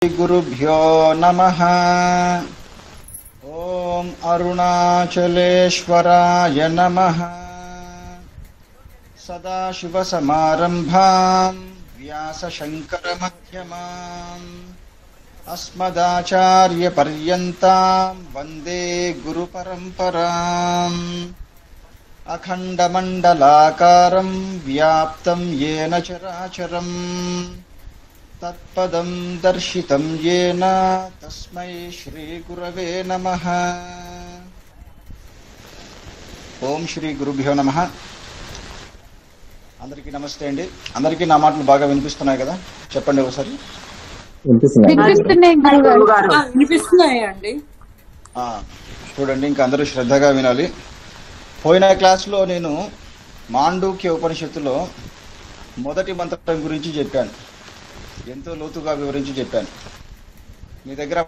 श्रीगुरुभ्यो नमः। ओम अरुणाचलेश्वराय नमः। सदाशिवसमारम्भां व्यासशङ्करमध्यमाम् अस्मदाचार्यपर्यन्तां वन्दे गुरुपरम्पराम्। अखण्डमण्डलाकारं व्याप्तं येन चराचरम् तत्पदं दर्शितं येन तस्मै श्रीगुरवे नमः। ఓం శ్రీ గురుభ్యో నమః. అందరికీ నమస్తే అండి. అందరికీ నా మాటలు బాగా వినిపిస్తున్నాయి కదా? చెప్పండి ఒకసారి. వినిపిస్తున్నాయండి. చూడండి, ఇంకా అందరూ శ్రద్ధగా వినాలి. పోయిన క్లాస్లో నేను మాండూక్య ఉపనిషత్తులో మొదటి మంత్రం గురించి చెప్పాను. ఎంతో లోతుగా వివరించి చెప్పాను. మీ దగ్గర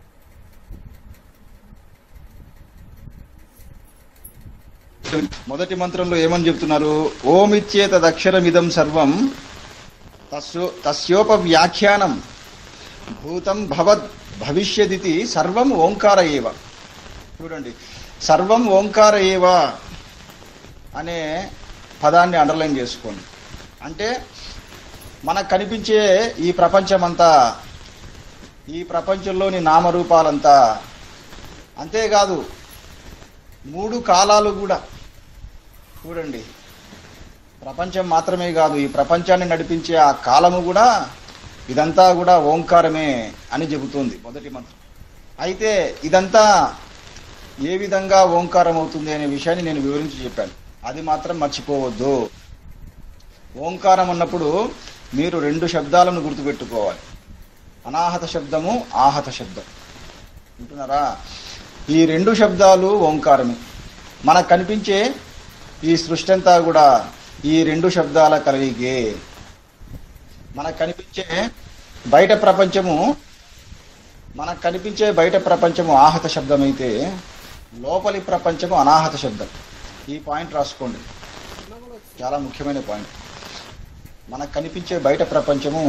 మొదటి మంత్రంలో ఏమని చెప్తున్నారు? ఓమిత్యేతదక్షరమిదం సర్వం తస్యోపవ్యాఖ్యానం భూతం భవద్ భవిష్యదితి సర్వం ఓంకార ఏవ. చూడండి, సర్వం ఓంకార ఏవ అనే పదాన్ని అండర్లైన్ చేసుకోండి. అంటే మనకు కనిపించే ఈ ప్రపంచమంతా, ఈ ప్రపంచంలోని నామరూపాలంతా, అంతేకాదు మూడు కాలాలు కూడా, చూడండి, ప్రపంచం మాత్రమే కాదు, ఈ ప్రపంచాన్ని నడిపించే ఆ కాలము కూడా, ఇదంతా కూడా ఓంకారమే అని చెబుతుంది మొదటి మంత్రం. అయితే ఇదంతా ఏ విధంగా ఓంకారం అవుతుంది అనే విషయాన్ని నేను వివరించి చెప్పాను. అది మాత్రం మర్చిపోవద్దు. ఓంకారం అన్నప్పుడు మీరు రెండు శబ్దాలను గుర్తుపెట్టుకోవాలి. అనాహత శబ్దము, ఆహత శబ్దం. వింటున్నారా? ఈ రెండు శబ్దాలు ఓంకారమే. మనకు కనిపించే ఈ సృష్టి అంతా కూడా ఈ రెండు శబ్దాల కలయికే. మనకు కనిపించే బయట ప్రపంచము ఆహత శబ్దం అయితే లోపలి ప్రపంచము అనాహత శబ్దం. ఈ పాయింట్ రాసుకోండి, చాలా ముఖ్యమైన పాయింట్. మనకు కనిపించే బయట ప్రపంచము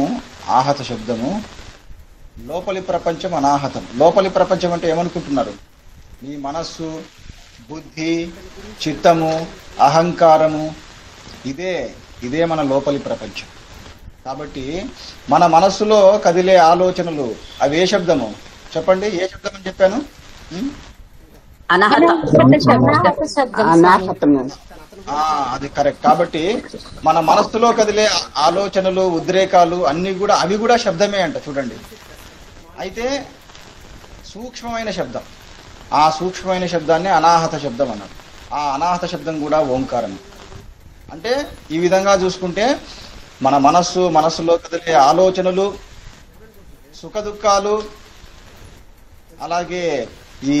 ఆహత శబ్దము, లోపలి ప్రపంచం అనాహతం. లోపలి ప్రపంచం అంటే ఏమనుకుంటున్నారు? మీ మనస్సు, బుద్ధి, చిత్తము, అహంకారము, ఇదే మన లోపలి ప్రపంచం. కాబట్టి మన మనస్సులో కదిలే ఆలోచనలు అవి ఏ శబ్దము? చెప్పండి, ఏ శబ్దం అని చెప్పాను? అది కరెక్ట్. కాబట్టి మన మనస్సులో కదిలే ఆలోచనలు, ఉద్రేకాలు అవి కూడా శబ్దమే అంట. చూడండి, అయితే సూక్ష్మమైన శబ్దం, ఆ సూక్ష్మమైన శబ్దాన్ని అనాహత శబ్దం అన్నారు. ఆ అనాహత శబ్దం కూడా ఓంకారం. అంటే ఈ విధంగా చూసుకుంటే మన మనస్సులో కదిలే ఆలోచనలు, సుఖ దుఃఖాలు, అలాగే ఈ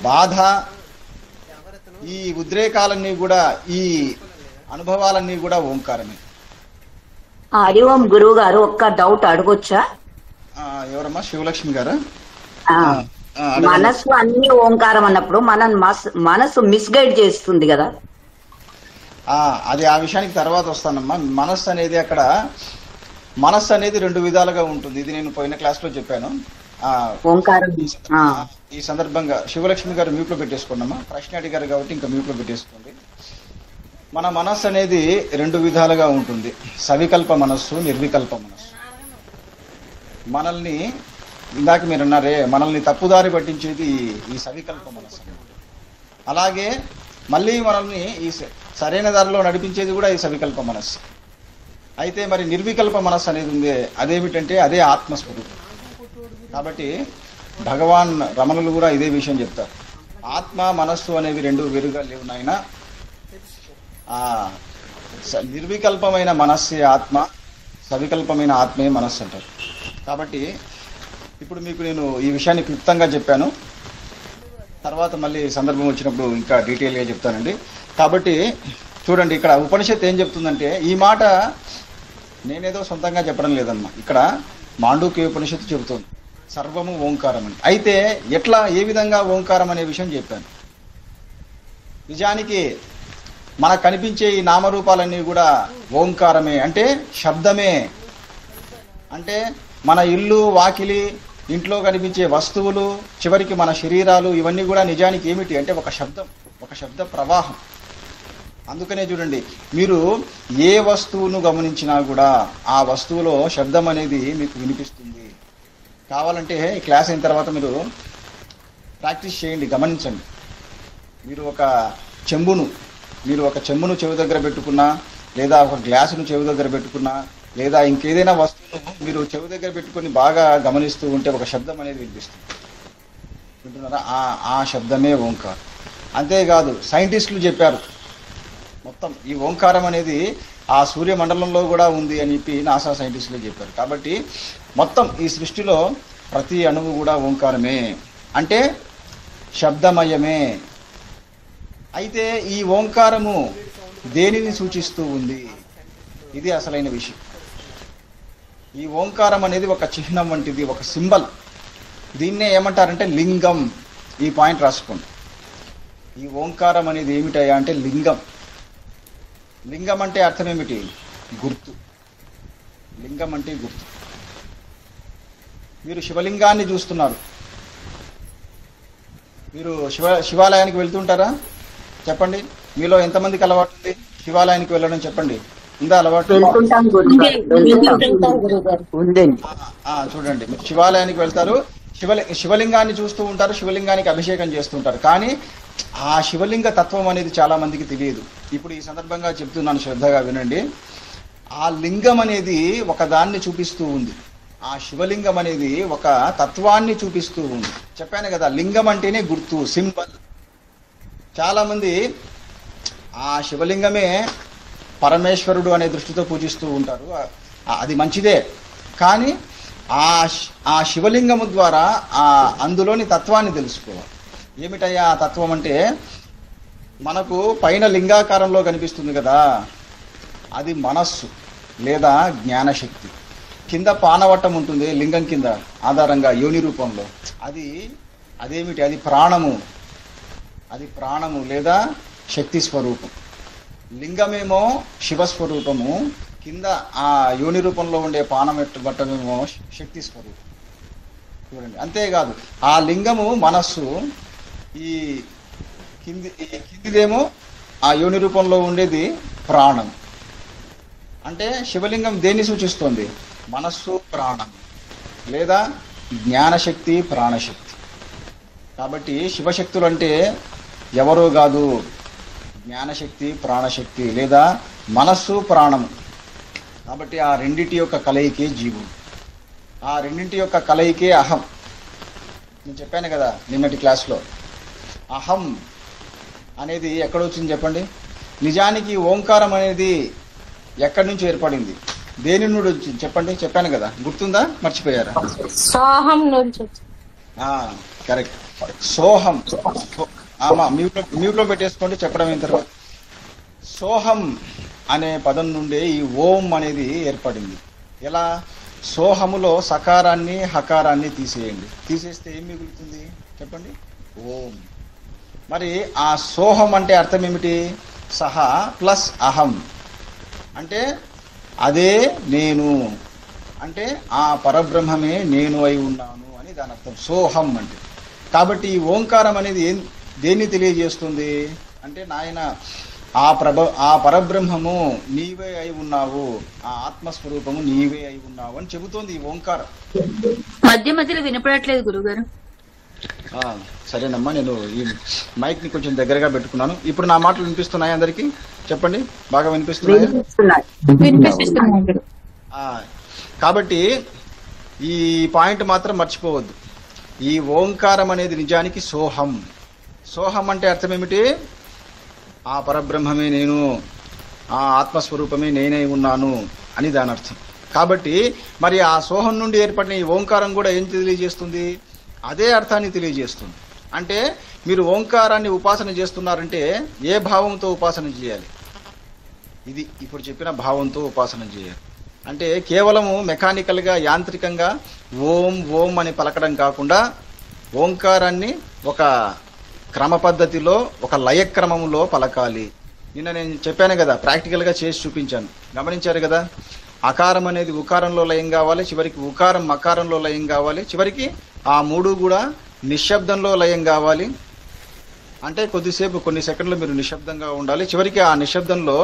బాధ, ఈ ఉద్రేకాలన్నీ కూడా, ఈ అనుభవాలన్నీ కూడా ఓంకారమే. హరి ఓం గురువు గారు, ఒక్క డౌట్ అడగొచ్చా? ఎవరమ్మా? శివలక్ష్మి గారా? మనస్సు అన్ని ఓంకారం అన్నప్పుడు మనస్సు మిస్గైడ్ చేస్తుంది కదా? అది ఆ విషయానికి తర్వాత వస్తానమ్మా. మనస్సు అనేది రెండు విధాలుగా ఉంటుంది. ఇది నేను పోయిన క్లాస్ లో చెప్పాను. ఓంకారం ఈ సందర్భంగా శివలక్ష్మి గారు మ్యూట్ లో పెట్టేసుకోండి అమ్మా. ప్రశ్న అడిగారు కాబట్టి ఇంకా మ్యూట్ లో పెట్టేసుకోండి. మన మనస్సు అనేది రెండు విధాలుగా ఉంటుంది. సవికల్ప మనస్సు, నిర్వికల్ప మనస్సు. మనల్ని, ఇందాక మీరు అన్నారే, మనల్ని తప్పుదారి పట్టించేది ఈ సవికల్ప మనస్సు. అలాగే మళ్ళీ మనల్ని ఈ సరైన దారిలో నడిపించేది కూడా ఈ సవికల్ప మనస్సు. అయితే మరి నిర్వికల్ప మనస్సు అనేది ఉంది. అదేమిటంటే అదే ఆత్మస్వరూపం. కాబట్టి భగవాన్ రమణులు కూడా ఇదే విషయం చెప్తారు. ఆత్మ, మనస్సు అనేవి రెండు వేరుగా లేవు నాయన. నిర్వికల్పమైన మనస్సే ఆత్మ, సవికల్పమైన ఆత్మే మనస్సు అంటారు. కాబట్టి ఇప్పుడు మీకు నేను ఈ విషయాన్ని క్లుప్తంగా చెప్పాను. తర్వాత మళ్ళీ సందర్భం వచ్చినప్పుడు ఇంకా డీటెయిల్గా చెప్తానండి. కాబట్టి చూడండి, ఇక్కడ ఉపనిషత్తు ఏం చెప్తుందంటే, ఈ మాట నేనేదో సొంతంగా చెప్పడం లేదమ్మా. ఇక్కడ మాండూక్య ఉపనిషత్తు చెబుతుంది సర్వము ఓంకారం అని. అయితే ఎట్లా, ఏ విధంగా ఓంకారం అనే విషయం చెప్పాను. నిజానికి మనకు కనిపించే ఈ నామరూపాలన్నీ కూడా ఓంకారమే, అంటే శబ్దమే. అంటే మన ఇల్లు వాకిలి ఇంట్లో కనిపించే వస్తువులు చివరికి మన శరీరాలు ఇవన్నీ కూడా నిజానికి ఏమిటి అంటే ఒక శబ్ద ప్రవాహం. అందుకనే చూడండి, మీరు ఏ వస్తువును గమనించినా కూడా ఆ వస్తువులో శబ్దం అనేది మీకు వినిపిస్తుంది. కావాలంటే ఈ క్లాస్ అయిన తర్వాత మీరు ప్రాక్టీస్ చేయండి, గమనించండి. మీరు ఒక చెంబును చెవి దగ్గర పెట్టుకున్నా, లేదా ఒక గ్లాసును చెవి దగ్గర పెట్టుకున్నా, లేదా ఇంకేదైనా వస్తువును మీరు చెవి దగ్గర పెట్టుకుని బాగా గమనిస్తూ ఉంటే ఒక శబ్దం అనేది వినిపిస్తుంది. వింటున్నారా? ఆ శబ్దమే ఓంకారం. అంతేకాదు, సైంటిస్టులు చెప్పారు మొత్తం ఈ ఓంకారం అనేది ఆ సూర్యమండలంలో కూడా ఉంది అని చెప్పి నాసా సైంటిస్టులు చెప్పారు. కాబట్టి మొత్తం ఈ సృష్టిలో ప్రతి అణువు కూడా ఓంకారమే, అంటే శబ్దమయమే. అయితే ఈ ఓంకారము దేనిని సూచిస్తూ ఉంది? ఇది అసలైన విషయం. ఈ ఓంకారం అనేది ఒక చిహ్నం వంటిది, ఒక సింబల్. దీన్నే ఏమంటారంటే లింగం. ఈ పాయింట్ రాసుకోండి. ఈ ఓంకారం అనేది ఏమిటయ్యా అంటే లింగం. లింగం అంటే అర్థం ఏమిటి? గుర్తు. లింగం అంటే గుర్తు. మీరు శివలింగాన్ని చూస్తున్నారు. మీరు శివాలయానికి వెళ్తుంటారా? చెప్పండి, మీలో ఎంతమందికి అలవాటు ఉంది శివాలయానికి వెళ్ళడం? చెప్పండి, ఉందా అలవాటు? చూడండి, మీరు శివాలయానికి వెళ్తారు, శివలింగాన్ని చూస్తూ ఉంటారు, శివలింగానికి అభిషేకం చేస్తుంటారు. కానీ ఆ శివలింగ తత్వం అనేది చాలా మందికి తెలియదు. ఇప్పుడు ఈ సందర్భంగా చెప్తున్నాను, శ్రద్ధగా వినండి. ఆ లింగం అనేది ఒక దాన్ని చూపిస్తూ ఉంది. ఆ శివలింగం అనేది ఒక తత్వాన్ని చూపిస్తూ ఉంది. చెప్పాను కదా, లింగం అంటేనే గుర్తు, సింబల్. చాలా మంది ఆ శివలింగమే పరమేశ్వరుడు అనే దృష్టితో పూజిస్తూ ఉంటారు. అది మంచిదే, కానీ ఆ శివలింగము ద్వారా అందులోని తత్వాన్ని తెలుసుకోవాలి. ఏమిటయ్యా ఆ తత్వం అంటే, మనకు పైన లింగాకారంలో కనిపిస్తుంది కదా, అది మనస్సు లేదా జ్ఞానశక్తి. కింద పానవట్టం ఉంటుంది లింగం కింద ఆధారంగా యోని రూపంలో, అదేమిటి? అది ప్రాణము. అది ప్రాణము లేదా శక్తి స్వరూపం. లింగమేమో శివస్వరూపము, కింద ఆ యోని రూపంలో ఉండే పానవట్టమేమో శక్తి స్వరూపం. చూడండి, అంతేకాదు ఆ లింగము మనస్సు, ఈ కిందిదేమో ఆ యోని రూపంలో ఉండేది ప్రాణం. అంటే శివలింగం దేన్ని సూచిస్తోంది? మనస్సు, ప్రాణం లేదా జ్ఞానశక్తి, ప్రాణశక్తి. కాబట్టి శివశక్తులు అంటే ఎవరో కాదు, జ్ఞానశక్తి, ప్రాణశక్తి లేదా మనస్సు, ప్రాణము. కాబట్టి ఆ రెండింటి యొక్క కలయికే జీవుడు. ఆ రెండింటి యొక్క కలయికే అహం. నేను చెప్పాను కదా నిన్నటి క్లాస్లో, అహం అనేది ఎక్కడొచ్చింది చెప్పండి? నిజానికి ఓంకారం అనేది ఎక్కడి నుంచి ఏర్పడింది? దేని నుండి వచ్చింది చెప్పండి? చెప్పాను కదా, గుర్తుందా? మర్చిపోయారా? సోహం నుంచి. కరెక్ట్, సోహం. మ్యూట్లో పెట్టేసుకోండి చెప్పడం అయిన తర్వాత. సోహం అనే పదం నుండే ఈ ఓం అనేది ఏర్పడింది. ఎలా? సోహములో సకారాన్ని హకారాన్ని తీసేయండి. తీసేస్తే ఏం మిగులుతుంది చెప్పండి? ఓం. మరి ఆ సోహం అంటే అర్థం ఏమిటి? సహ ప్లస్ అహం, అంటే అదే నేను, అంటే ఆ పరబ్రహ్మమే నేను అయి ఉన్నాను అని దాని అర్థం సోహం అంటే. కాబట్టి ఈ ఓంకారం అనేది దేన్ని తెలియజేస్తుంది అంటే, నాయన ఆ పరబ్రహ్మము నీవే అయి ఉన్నావు, ఆ ఆత్మస్వరూపము నీవే అయి ఉన్నావు అని చెబుతోంది ఈ ఓంకారం. మధ్య మధ్యలో వినపడట్లేదు గురుగారు. సరేనమ్మా, నేను ఈ మైక్ ని కొంచెం దగ్గరగా పెట్టుకున్నాను. ఇప్పుడు నా మాటలు వినిపిస్తున్నాయి అందరికి? చెప్పండి, బాగా వినిపిస్తున్నాయి? కాబట్టి ఈ పాయింట్ మాత్రం మర్చిపోవద్దు. ఈ ఓంకారం అనేది నిజానికి సోహం. సోహం అంటే అర్థం ఏమిటి? ఆ పరబ్రహ్మమే నేను, ఆ ఆత్మస్వరూపమే నేనే ఉన్నాను అని దాని అర్థం. కాబట్టి మరి ఆ సోహం నుండి ఏర్పడిన ఈ ఓంకారం కూడా ఏం తెలియజేస్తుంది? అదే అర్థాన్ని తెలియజేస్తుంది. అంటే మీరు ఓంకారాన్ని ఉపాసన చేస్తున్నారంటే ఏ భావంతో ఉపాసన చేయాలి? ఇది ఇప్పుడు చెప్పిన భావంతో ఉపాసన చేయాలి. అంటే కేవలము మెకానికల్గా, యాంత్రికంగా ఓం ఓం అని పలకడం కాకుండా, ఓంకారాన్ని ఒక క్రమ పద్ధతిలో, ఒక లయక్రమంలో పలకాలి. నిన్న నేను చెప్పాను కదా, ప్రాక్టికల్గా చేసి చూపించాను, గమనించారు కదా. అకారం అనేది ఉకారంలో లయం కావాలి, చివరికి ఉకారం మకారంలో లయం కావాలి, చివరికి ఆ మూడు కూడా నిశ్శబ్దంలో లయం కావాలి. అంటే కొద్దిసేపు కొన్ని సెకండ్లు మీరు నిశ్శబ్దంగా ఉండాలి. చివరికి ఆ నిశ్శబ్దంలో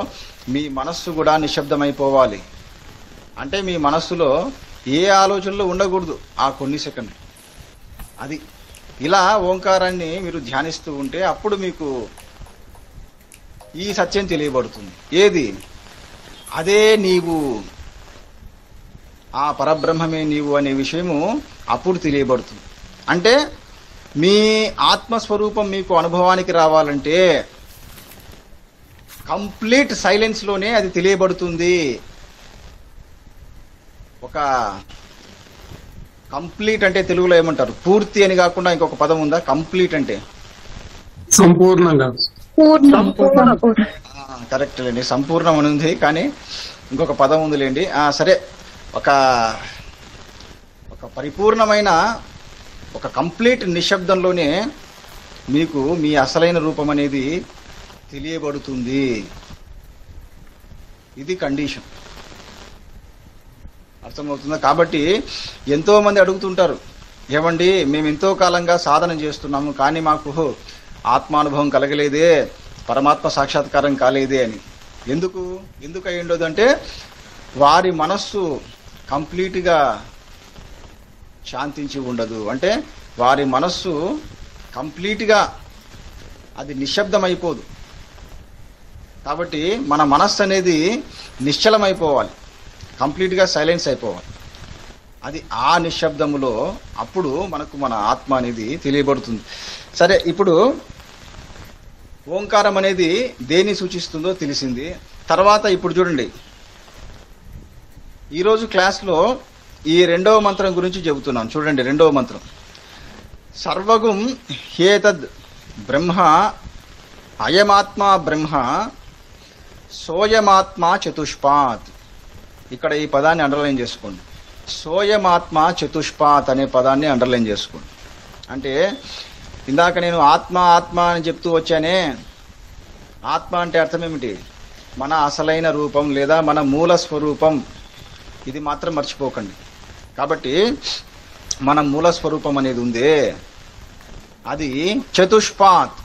మీ మనస్సు కూడా నిశ్శబ్దమైపోవాలి. అంటే మీ మనస్సులో ఏ ఆలోచనలు ఉండకూడదు ఆ కొన్ని సెకండ్లు. అది ఇలా ఓంకారాన్ని మీరు ధ్యానిస్తూ ఉంటే అప్పుడు మీకు ఈ సత్యం తెలియబడుతుంది. ఏది? అదే నీవు, ఆ పరబ్రహ్మమే నీవు అనే విషయము అప్పుడు తెలియబడుతుంది. అంటే మీ ఆత్మస్వరూపం మీకు అనుభవానికి రావాలంటే కంప్లీట్ సైలెన్స్లోనే అది తెలియబడుతుంది. ఒక కంప్లీట్ అంటే తెలుగులో ఏమంటారు? పూర్తి అని కాకుండా ఇంకొక పదం ఉందా? కంప్లీట్ అంటే సంపూర్ణంగా. కరెక్ట్ లేండి, సంపూర్ణం అని ఉంది, కానీ ఇంకొక పదం ఉందిలేండి. సరే, ఒక పరిపూర్ణమైన ఒక కంప్లీట్ నిశ్శబ్దంలోనే మీకు మీ అసలైన రూపం అనేది తెలియబడుతుంది. ఇది కండిషన్. అర్థమవుతుందా? కాబట్టి ఎంతో మంది అడుగుతుంటారు, ఏమండి మేము ఎంతో కాలంగా సాధన చేస్తున్నాము కానీ మాకు ఆత్మానుభవం కలగలేదే, పరమాత్మ సాక్షాత్కారం కాలేదే అని. ఎందుకు అయి ఉండదు అంటే వారి మనస్సు కంప్లీట్గా శాంతించి ఉండదు. అంటే వారి మనస్సు కంప్లీట్గా అది నిశ్శబ్దమైపోదు. కాబట్టి మన మనస్సు అనేది నిశ్చలమైపోవాలి, కంప్లీట్గా సైలెన్స్ అయిపోవాలి. అది ఆ నిశ్శబ్దములో అప్పుడు మనకు మన ఆత్మ అనేది తెలియబడుతుంది. సరే, ఇప్పుడు ఓంకారం అనేది దేన్ని సూచిస్తుందో తెలిసింది. తర్వాత ఇప్పుడు చూడండి, ఈరోజు క్లాస్లో ఈ రెండవ మంత్రం గురించి చెబుతున్నాను. చూడండి, రెండవ మంత్రం, సర్వగుం హేతద్ బ్రహ్మ అయమాత్మా బ్రహ్మ సోయమాత్మా చతుష్పాత్. ఇక్కడ ఈ పదాన్ని అండర్లైన్ చేసుకోండి. సోయమాత్మా చతుష్పాత్ అనే పదాన్ని అండర్లైన్ చేసుకోండి. అంటే ఇందాక నేను ఆత్మ ఆత్మ అని చెప్తూ వచ్చానే, ఆత్మ అంటే అర్థం ఏమిటి? మన అసలైన రూపం లేదా మన మూల స్వరూపం. ఇది మాత్రం మర్చిపోకండి. కాబట్టి మన మూల స్వరూపం అనేది ఉందే, అది చతుష్పాత్,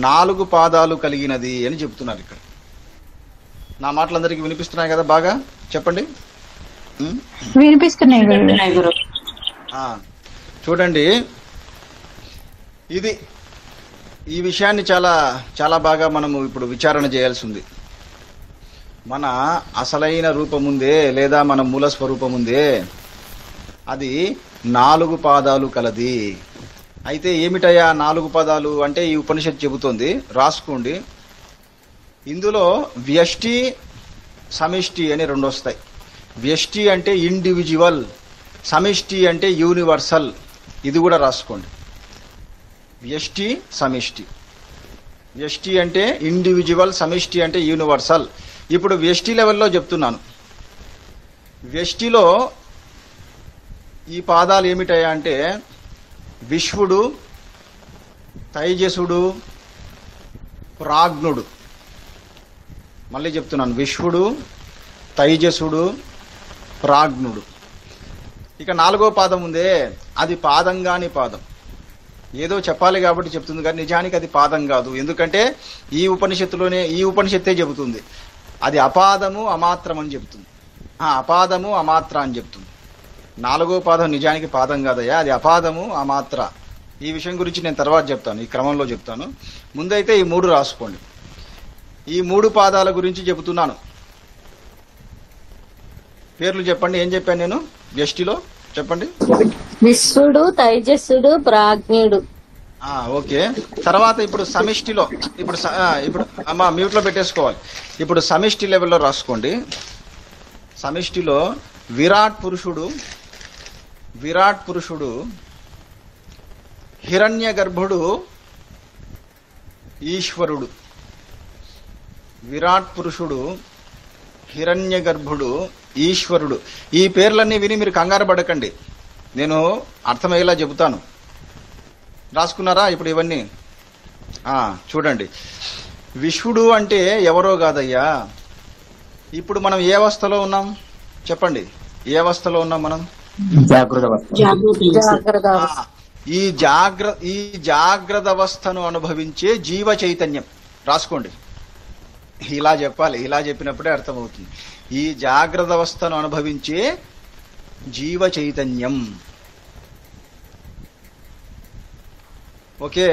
4 పాదాలు కలిగినది అని చెప్తున్నారు ఇక్కడ. నా మాటలందరికీ వినిపిస్తున్నాయి కదా? బాగా చెప్పండి. వినిపిస్తున్నాయి గురు. చూడండి, ఇది ఈ విషయాన్ని చాలా చాలా బాగా మనము ఇప్పుడు విచారణ చేయాల్సి ఉంది. మన అసలైన రూపం ఉందే లేదా మన మూల స్వరూపం ఉందే, అది 4 పాదాలు కలది. అయితే ఏమిటయా 4 పదాలు అంటే ఈ ఉపనిషత్తు చెబుతోంది, రాసుకోండి. ఇందులో వ్యష్టి సమిష్టి అని 2 వస్తాయి. వ్యష్టి అంటే ఇండివిజువల్, సమిష్టి అంటే యూనివర్సల్. ఇది కూడా రాసుకోండి. వ్యష్టి సమిష్టి. వ్యష్టి అంటే ఇండివిజువల్, సమిష్టి అంటే యూనివర్సల్. ఇప్పుడు వ్యష్టి లెవెల్లో చెప్తున్నాను. వ్యష్టిలో ఈ పాదాలు ఏమిటయా అంటే విశ్వడు, తైజసుడు, ప్రాజ్ఞుడు. మళ్ళీ చెప్తున్నాను, విశ్వడు, తైజసుడు, ప్రాజ్ఞుడు. ఇక 4వ పాదం ఉందే, అది పాదం కాని పాదం. ఏదో చెప్పాలి కాబట్టి చెప్తుంది కానీ నిజానికి అది పాదం కాదు. ఎందుకంటే ఈ ఉపనిషత్తే చెబుతుంది అది అపాదము అమాత్రం అని చెబుతుంది. అపాదము అమాత్ర అని చెప్తుంది. 4వ పాదం నిజానికి పాదం కాదయ్యా, అది అపాదము అమాత్ర. ఈ విషయం గురించి నేను తర్వాత చెప్తాను, ఈ క్రమంలో చెప్తాను. ముందైతే ఈ 3 రాసుకోండి. ఈ 3 పాదాల గురించి చెబుతున్నాను. పేర్లు చెప్పండి. ఏం చెప్పాను నేను వ్యష్టిలో? చెప్పండి. విశ్వడు, తైజస్సుడు, ప్రాజ్ఞుడు. ఓకే. తర్వాత ఇప్పుడు సమిష్టిలో, ఇప్పుడు అమ్మా మ్యూట్ లో పెట్టేసుకోవాలి. ఇప్పుడు సమిష్టి లెవెల్లో రాసుకోండి. సమిష్టిలో విరాట్ పురుషుడు, హిరణ్య గర్భుడు, ఈశ్వరుడు. విరాట్ పురుషుడు, హిరణ్య గర్భుడు, ఈశ్వరుడు. ఈ పేర్లన్నీ విని మీరు కంగారు పడకండి, నేను అర్థమయ్యేలా చెబుతాను. రాసుకున్నారా ఇప్పుడు ఇవన్నీ? చూడండి, విశ్వడు అంటే ఎవరో కాదయ్యా. ఇప్పుడు మనం ఏ అవస్థలో ఉన్నాం? చెప్పండి, ఏ అవస్థలో ఉన్నాం మనం? జాగ్రత్త ఆ, ఈ జాగ్రత్త అవస్థను అనుభవించే జీవ చైతన్యం. రాసుకోండి, ఇలా చెప్పాలి, ఇలా చెప్పినప్పుడే అర్థమవుతుంది. ఈ జాగ్రత్త అవస్థను అనుభవించే జీవ చైతన్యం. ఓకే,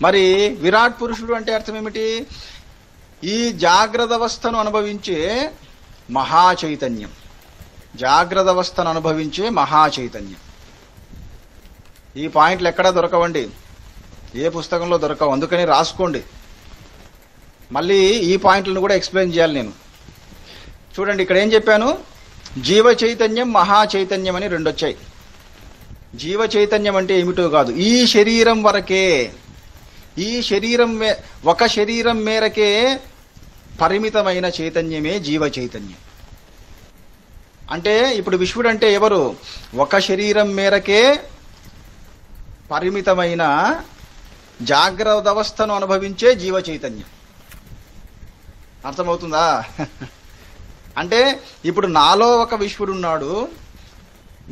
మరి విరాట్ పురుషుడు అంటే అర్థం ఏమిటి? ఈ జాగ్రత్త అవస్థను అనుభవించే మహా చైతన్యం. జాగ్రత్త అవస్థను అనుభవించే మహా చైతన్యం. ఈ పాయింట్లు ఎక్కడా దొరకవండి, ఏ పుస్తకంలో దొరకవు, అందుకని రాసుకోండి. మళ్ళీ ఈ పాయింట్లను కూడా ఎక్స్ప్లెయిన్ చేయాలి నేను. చూడండి, ఇక్కడ ఏం చెప్పాను? జీవ చైతన్యం, మహా చైతన్యం అని రెండు వచ్చాయి. జీవ చైతన్యం అంటే ఏమిటో కాదు, ఈ శరీరం వరకే, ఈ శరీరం ఒక శరీరం మేరకే పరిమితమైన చైతన్యమే జీవ చైతన్యం. అంటే ఇప్పుడు విశ్వడు అంటే ఎవరు? ఒక శరీరం మేరకే పరిమితమైన జాగ్రత్త అవస్థను అనుభవించే జీవ చైతన్యం. అర్థమవుతుందా? అంటే ఇప్పుడు నాలో ఒక విశ్వడున్నాడు,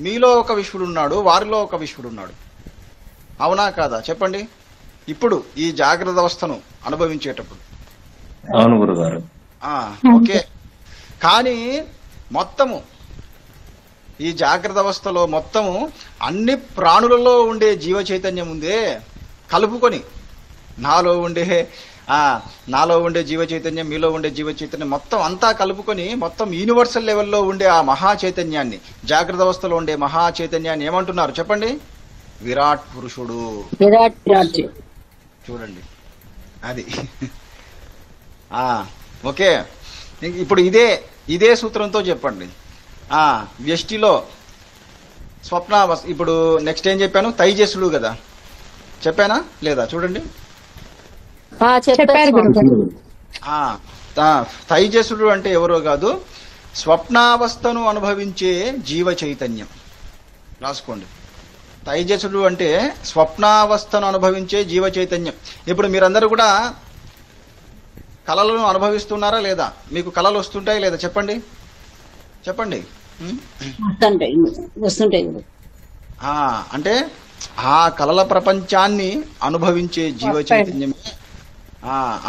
మీలో ఒక విశ్వడున్నాడు, వారిలో ఒక విశ్వడున్నాడు. అవునా కాదా చెప్పండి? ఇప్పుడు ఈ జాగ్రత్త అవస్థను అనుభవించేటప్పుడు. అవును గురుగారు. ఓకే, కానీ మొత్తము ఈ జాగ్రత్త అవస్థలో మొత్తము అన్ని ప్రాణులలో ఉండే జీవ చైతన్యం ఉందే, కలుపుకొని నాలో ఉండే జీవ చైతన్యం, మీలో ఉండే జీవ చైతన్యం మొత్తం అంతా కలుపుకొని మొత్తం యూనివర్సల్ లెవెల్లో ఉండే ఆ మహా చైతన్యాన్ని, జాగ్రత్త అవస్థలో ఉండే మహా చైతన్యాన్ని ఏమంటున్నారు చెప్పండి? విరాట్ పురుషుడు. చూడండి, అది ఓకే. ఇప్పుడు ఇదే సూత్రంతో చెప్పండి. వ్యష్టిలో స్వప్నావస్థ. ఇప్పుడు నెక్స్ట్ ఏం చెప్పాను? తైజస్సుడు కదా, చెప్పానా లేదా? చూడండి, తైజస్సుడు అంటే ఎవరో కాదు, స్వప్నావస్థను అనుభవించే జీవ చైతన్యం. రాసుకోండి, తైజస్సుడు అంటే స్వప్నావస్థను అనుభవించే జీవ చైతన్యం. ఇప్పుడు మీరందరూ కూడా కళలను అనుభవిస్తున్నారా లేదా? మీకు కళలు వస్తుంటాయి లేదా? చెప్పండి చెప్పండి. అంటే ఆ కళల ప్రపంచాన్ని అనుభవించే జీవ చైతన్యమే,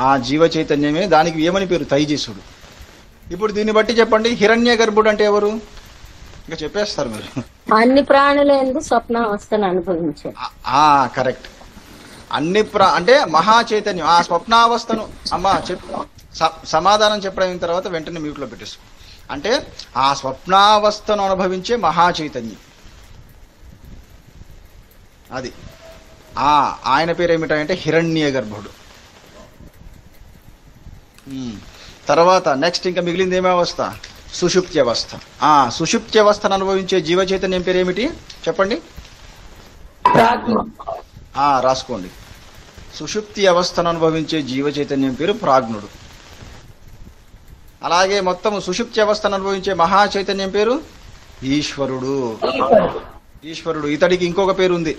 ఆ జీవ చైతన్యమే, దానికి ఏమని పేరు? తైజస్సుడు. ఇప్పుడు దీన్ని బట్టి చెప్పండి, హిరణ్య గర్భుడు అంటే ఎవరు? ఇంకా చెప్పేస్తారు మీరు. అన్ని ప్రాణులందు స్వప్నావస్థను అనుభవించే. కరెక్ట్. అంటే మహా చైతన్యం ఆ స్వప్నావస్థను. అమ్మా సమాధానం చెప్పడం తర్వాత వెంటనే మ్యూట్ లో పెట్టేసుకో. అంటే ఆ స్వప్నావస్థను అనుభవించే మహా చైతన్యం అది. ఆయన పేరు ఏమిటంటే హిరణ్య గర్భుడు. తర్వాత నెక్స్ట్ ఇంకా మిగిలింది ఏమే అవస్థ? సుషుప్తి అవస్థ. సుషుప్తి అవస్థను అనుభవించే జీవ చైతన్యం పేరు ఏమిటి చెప్పండి? రాసుకోండి, సుషుప్తి అవస్థను అనుభవించే జీవ చైతన్యం పేరు ప్రాజ్ఞుడు. అలాగే మొత్తం సుషుప్తి అవస్థను అనుభవించే మహా చైతన్యం పేరు ఈశ్వరుడు. ఈశ్వరుడు. ఇతడికి ఇంకొక పేరు ఉంది,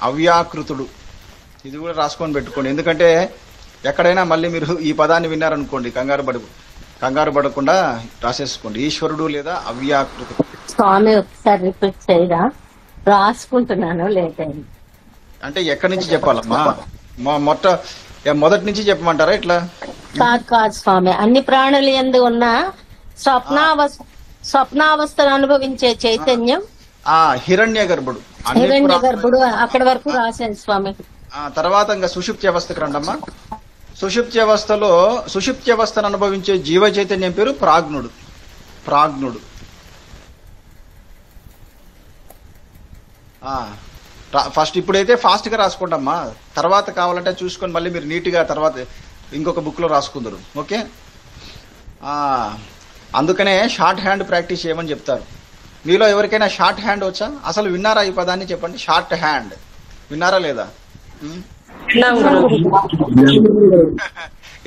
అవ్యాకృతుడు. ఇది కూడా రాసుకొని పెట్టుకోండి, ఎందుకంటే ఎక్కడైనా మళ్ళీ మీరు ఈ పదాన్ని విన్నారనుకోండి కంగారు పడకుండా రాసేసుకోండి. ఈశ్వరుడు లేదా అవ్యాకృతుడు. స్వామి ఒకసారి రిపీట్ చేయరా? రాసుకుంటున్నాను లేదండి. అంటే ఎక్కడి నుంచి చెప్పాలమ్మా? మొదటి నుంచి చెప్పమంటారా ఇట్లా? కాదు స్వామి, అన్ని ప్రాణులు యందు ఉన్న స్వప్నావస్థను అనుభవించే చైతన్యం హిరణ్య గర్భుడు. హిరణ్య గర్భుడు అక్కడి వరకు రాశాను స్వామి. తర్వాత ఇంకా సుషుప్తి అవస్థకు రండమ్మా. సుషుప్తి అవస్థను అనుభవించే జీవ చైతన్యం పేరు ప్రాజ్ఞుడు. ఫస్ట్ ఇప్పుడైతే ఫాస్ట్ గా రాసుకోండమ్మా, తర్వాత కావాలంటే చూసుకొని మళ్ళీ మీరు నీట్ గా తర్వాత ఇంకొక బుక్ లో రాసుకుందరు. ఓకే, అందుకనే షార్ట్ హ్యాండ్ ప్రాక్టీస్ చేయమని చెప్తారు. మీలో ఎవరికైనా షార్ట్ హ్యాండ్ వచ్చా? అసలు విన్నారా ఈ పదాన్ని? చెప్పండి, షార్ట్ హ్యాండ్ విన్నారా లేదా?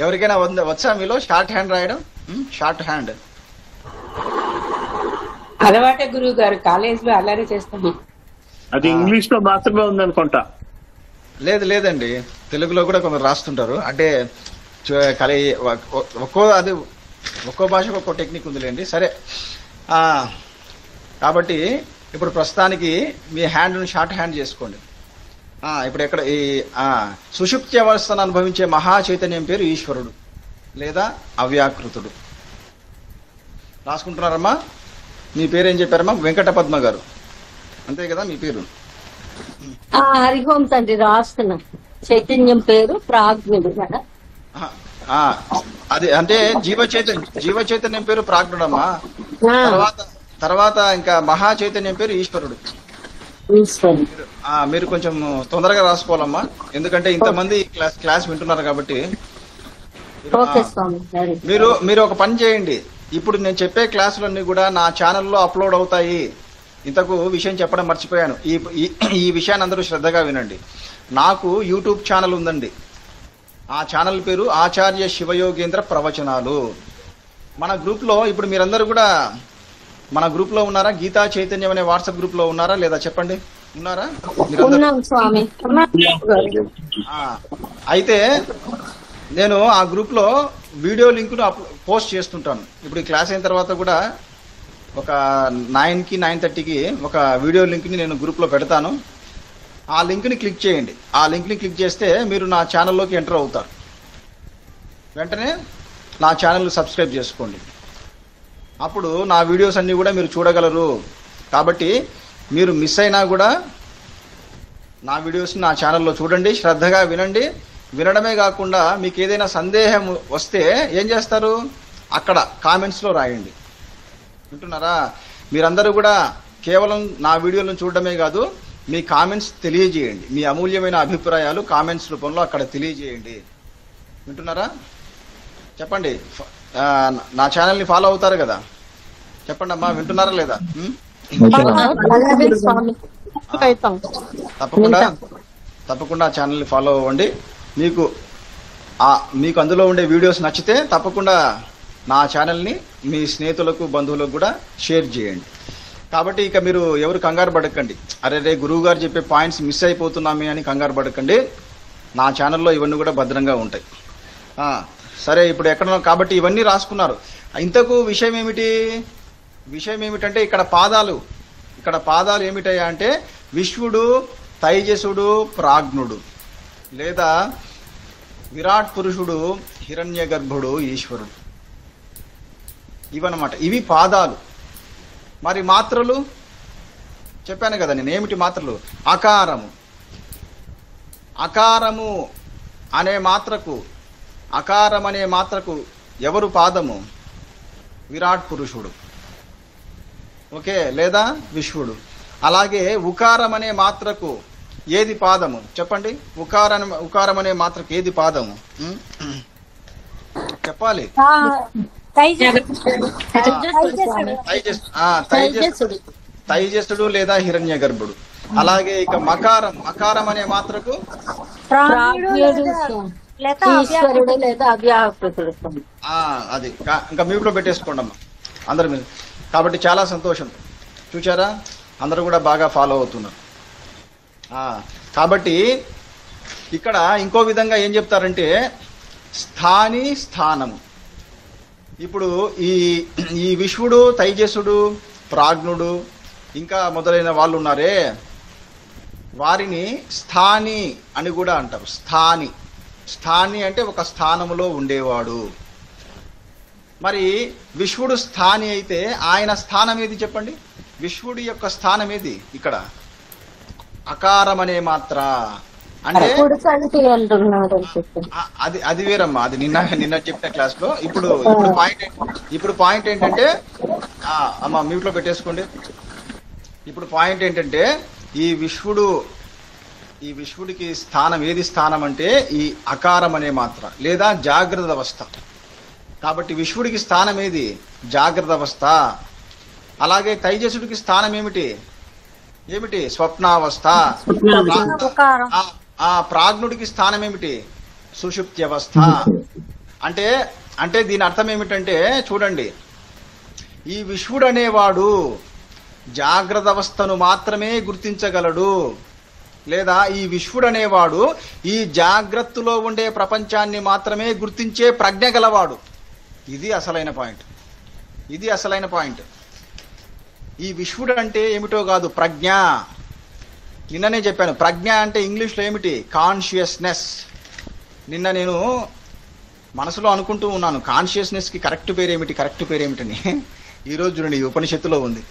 ఎవరికైనా వచ్చా మీలో షార్ట్ హ్యాండ్ రాయడం? షార్ట్ హ్యాండ్ అలవాటే గురువు గారు, కాలేజ్ లో అలానే చేస్తాం. అది ఇంగ్లీష్ లో మాత్రమే ఉందనుకుంటా. లేదండి, తెలుగులో కూడా కొందరు రాస్తుంటారు. అంటే ఒక్కో భాషకు ఒక్కో టెక్నిక్ ఉందిలేండి. సరే, కాబట్టి ఇప్పుడు ప్రస్తుతానికి మీ హ్యాండ్ను షార్ట్ హ్యాండ్ చేసుకోండి. ఇప్పుడు ఎక్కడ ఈ సుషుప్తి అవస్థను అనుభవించే మహా చైతన్యం పేరు ఈశ్వరుడు లేదా అవ్యాకృతుడు. రాసుకుంటున్నారమ్మా? మీ పేరు ఏం చెప్పారమ్మా? వెంకట పద్మ గారు, అంతే కదా మీ పేరు? హరిహోం తండ్రి రాస్తున్నా. చైతన్యం పేరు ప్రాజ్ఞుడు కదా. అది అంటే జీవ చైతన్యం పేరు ప్రాజ్ఞుడమ్మా. తర్వాత ఇంకా మహా చైతన్యం పేరు ఈశ్వరుడు. మీరు కొంచెం తొందరగా రాసుకోవాలమ్మా, ఎందుకంటే ఇంతమంది క్లాస్ వింటున్నారు కాబట్టి. మీరు ఒక పని చేయండి, ఇప్పుడు నేను చెప్పే క్లాసులన్నీ కూడా నా ఛానల్లో అప్లోడ్ అవుతాయి. ఇంతకు విషయం చెప్పడం మర్చిపోయాను, ఈ విషయాన్ని అందరూ శ్రద్ధగా వినండి. నాకు యూట్యూబ్ ఛానల్ ఉందండి. ఆ ఛానల్ పేరు ఆచార్య శివయోగేంద్ర ప్రవచనాలు. మన గ్రూప్లో ఇప్పుడు మీరందరూ కూడా మన గ్రూప్లో ఉన్నారా? గీతా చైతన్యం అనే వాట్సాప్ గ్రూప్లో ఉన్నారా లేదా చెప్పండి? ఉన్నారా? అయితే నేను ఆ గ్రూప్లో వీడియో లింక్ను పోస్ట్ చేస్తుంటాను. ఇప్పుడు ఈ క్లాస్ అయిన తర్వాత కూడా ఒక 9కి 9:30కి ఒక వీడియో లింక్ని నేను గ్రూప్లో పెడతాను. ఆ లింక్ని క్లిక్ చేయండి. ఆ లింక్ని క్లిక్ చేస్తే మీరు నా ఛానల్లోకి ఎంటర్ అవుతారు. వెంటనే నా ఛానల్ సబ్స్క్రైబ్ చేసుకోండి. అప్పుడు నా వీడియోస్ అన్నీ కూడా మీరు చూడగలరు. కాబట్టి మీరు మిస్ అయినా కూడా నా వీడియోస్ని నా ఛానల్లో చూడండి, శ్రద్ధగా వినండి. వినడమే కాకుండా మీకు ఏదైనా సందేహం వస్తే ఏం చేస్తారు? అక్కడ కామెంట్స్లో రాయండి. వింటున్నారా? మీరందరూ కూడా కేవలం నా వీడియోలను చూడడమే కాదు, మీ కామెంట్స్ తెలియజేయండి. మీ అమూల్యమైన అభిప్రాయాలు కామెంట్స్ రూపంలో అక్కడ తెలియజేయండి. వింటున్నారా? చెప్పండి. నా ఛానల్ని ఫాలో అవుతారు కదా? చెప్పండి అమ్మా, వింటున్నారా లేదా? తప్పకుండా ఛానల్ని ఫాలో అవ్వండి. మీకు అందులో ఉండే వీడియోస్ నచ్చితే తప్పకుండా నా ఛానల్ని మీ స్నేహితులకు బంధువులకు కూడా షేర్ చేయండి. కాబట్టి ఇక మీరు ఎవరు కంగారు పడకండి, అరే గురువు గారు చెప్పే పాయింట్స్ మిస్ అయిపోతున్నామే అని కంగారు పడకండి. నా ఛానల్లో ఇవన్నీ కూడా భద్రంగా ఉంటాయి. సరే, ఇప్పుడు ఎక్కడ కాబట్టి ఇవన్నీ రాసుకున్నారు. ఇంతకు విషయం ఏమిటంటే ఇక్కడ పాదాలు ఏమిటయ్యా అంటే విశ్వుడు, తైజసుడు, ప్రాజ్ఞుడు లేదా విరాట్ పురుషుడు, హిరణ్య గర్భుడు, ఈశ్వరుడు, ఇవన్నమాట. ఇవి పాదాలు. మరి మాత్రలు చెప్పాను కదా నేను. ఏమిటి మాత్రలు? అకారము అనే మాత్రకు ఎవరు పాదము? విరాట్ పురుషుడు, ఓకే, లేదా విశ్వుడు. అలాగే ఉకారం అనే మాత్రకు ఏది పాదము చెప్పండి? ఉకారం అనే మాత్రకు ఏది పాదము చెప్పాలి? తైజసుడు లేదా హిరణ్య గర్భుడు. అలాగే ఇక మకారం అనే మాత్రకు అది ఇంకా మ్యూట్లో పెట్టేసుకోండి అమ్మా అందరు మీరు. కాబట్టి చాలా సంతోషం, చూచారా? అందరూ కూడా బాగా ఫాలో అవుతున్నారు. కాబట్టి ఇక్కడ ఇంకో విధంగా ఏం చెప్తారంటే స్థానము. ఇప్పుడు ఈ విశ్వుడు, తైజసుడు, ప్రాజ్ఞుడు ఇంకా మొదలైన వాళ్ళు ఉన్నారే, వారిని స్థాని అని కూడా అంటారు. స్థాని అంటే ఒక స్థానములో ఉండేవాడు. మరి విశ్వుడు స్థాని అయితే ఆయన స్థానం ఏది చెప్పండి? విశ్వుడి యొక్క స్థానం ఏది? ఇక్కడ అకారం అనే మాత్ర అంటే అది వేరమ్మా. అది నిన్న చెప్పిన క్లాస్ లో. ఇప్పుడు పాయింట్ ఏంటంటే అమ్మా మ్యూట్లో పెట్టేసుకోండి. ఇప్పుడు పాయింట్ ఏంటంటే ఈ విశ్వుడికి స్థానం ఏది? స్థానం అంటే ఈ అకారం అనే మాత్ర లేదా జాగ్రత్త అవస్థ. కాబట్టి విశ్వుడికి స్థానం ఏది? జాగ్రత్త అవస్థ. అలాగే తైజసుడికి స్థానం ఏమిటి? స్వప్నావస్థ. ప్రాజ్ఞుడికి స్థానం ఏమిటి? సుషుప్తి అవస్థ. అంటే దీని అర్థం ఏమిటంటే చూడండి, ఈ విశ్వుడు అనేవాడు జాగ్రత్త అవస్థను మాత్రమే గుర్తించగలడు, లేదా ఈ విశ్వుడు అనేవాడు ఈ జాగ్రత్తలో ఉండే ప్రపంచాన్ని మాత్రమే గుర్తించే ప్రజ్ఞ గలవాడు. ఇది అసలైన పాయింట్. ఈ విశ్వడు అంటే ఏమిటో కాదు, ప్రజ్ఞ. నిన్ననే చెప్పాను, ప్రజ్ఞ అంటే ఇంగ్లీష్లో ఏమిటి? కాన్షియస్నెస్. నిన్న నేను మనసులో అనుకుంటూ ఉన్నాను, కాన్షియస్నెస్కి కరెక్ట్ పేరేమిటని. ఈరోజు చూడండి, ఈ ఉపనిషత్తులో ఉంది.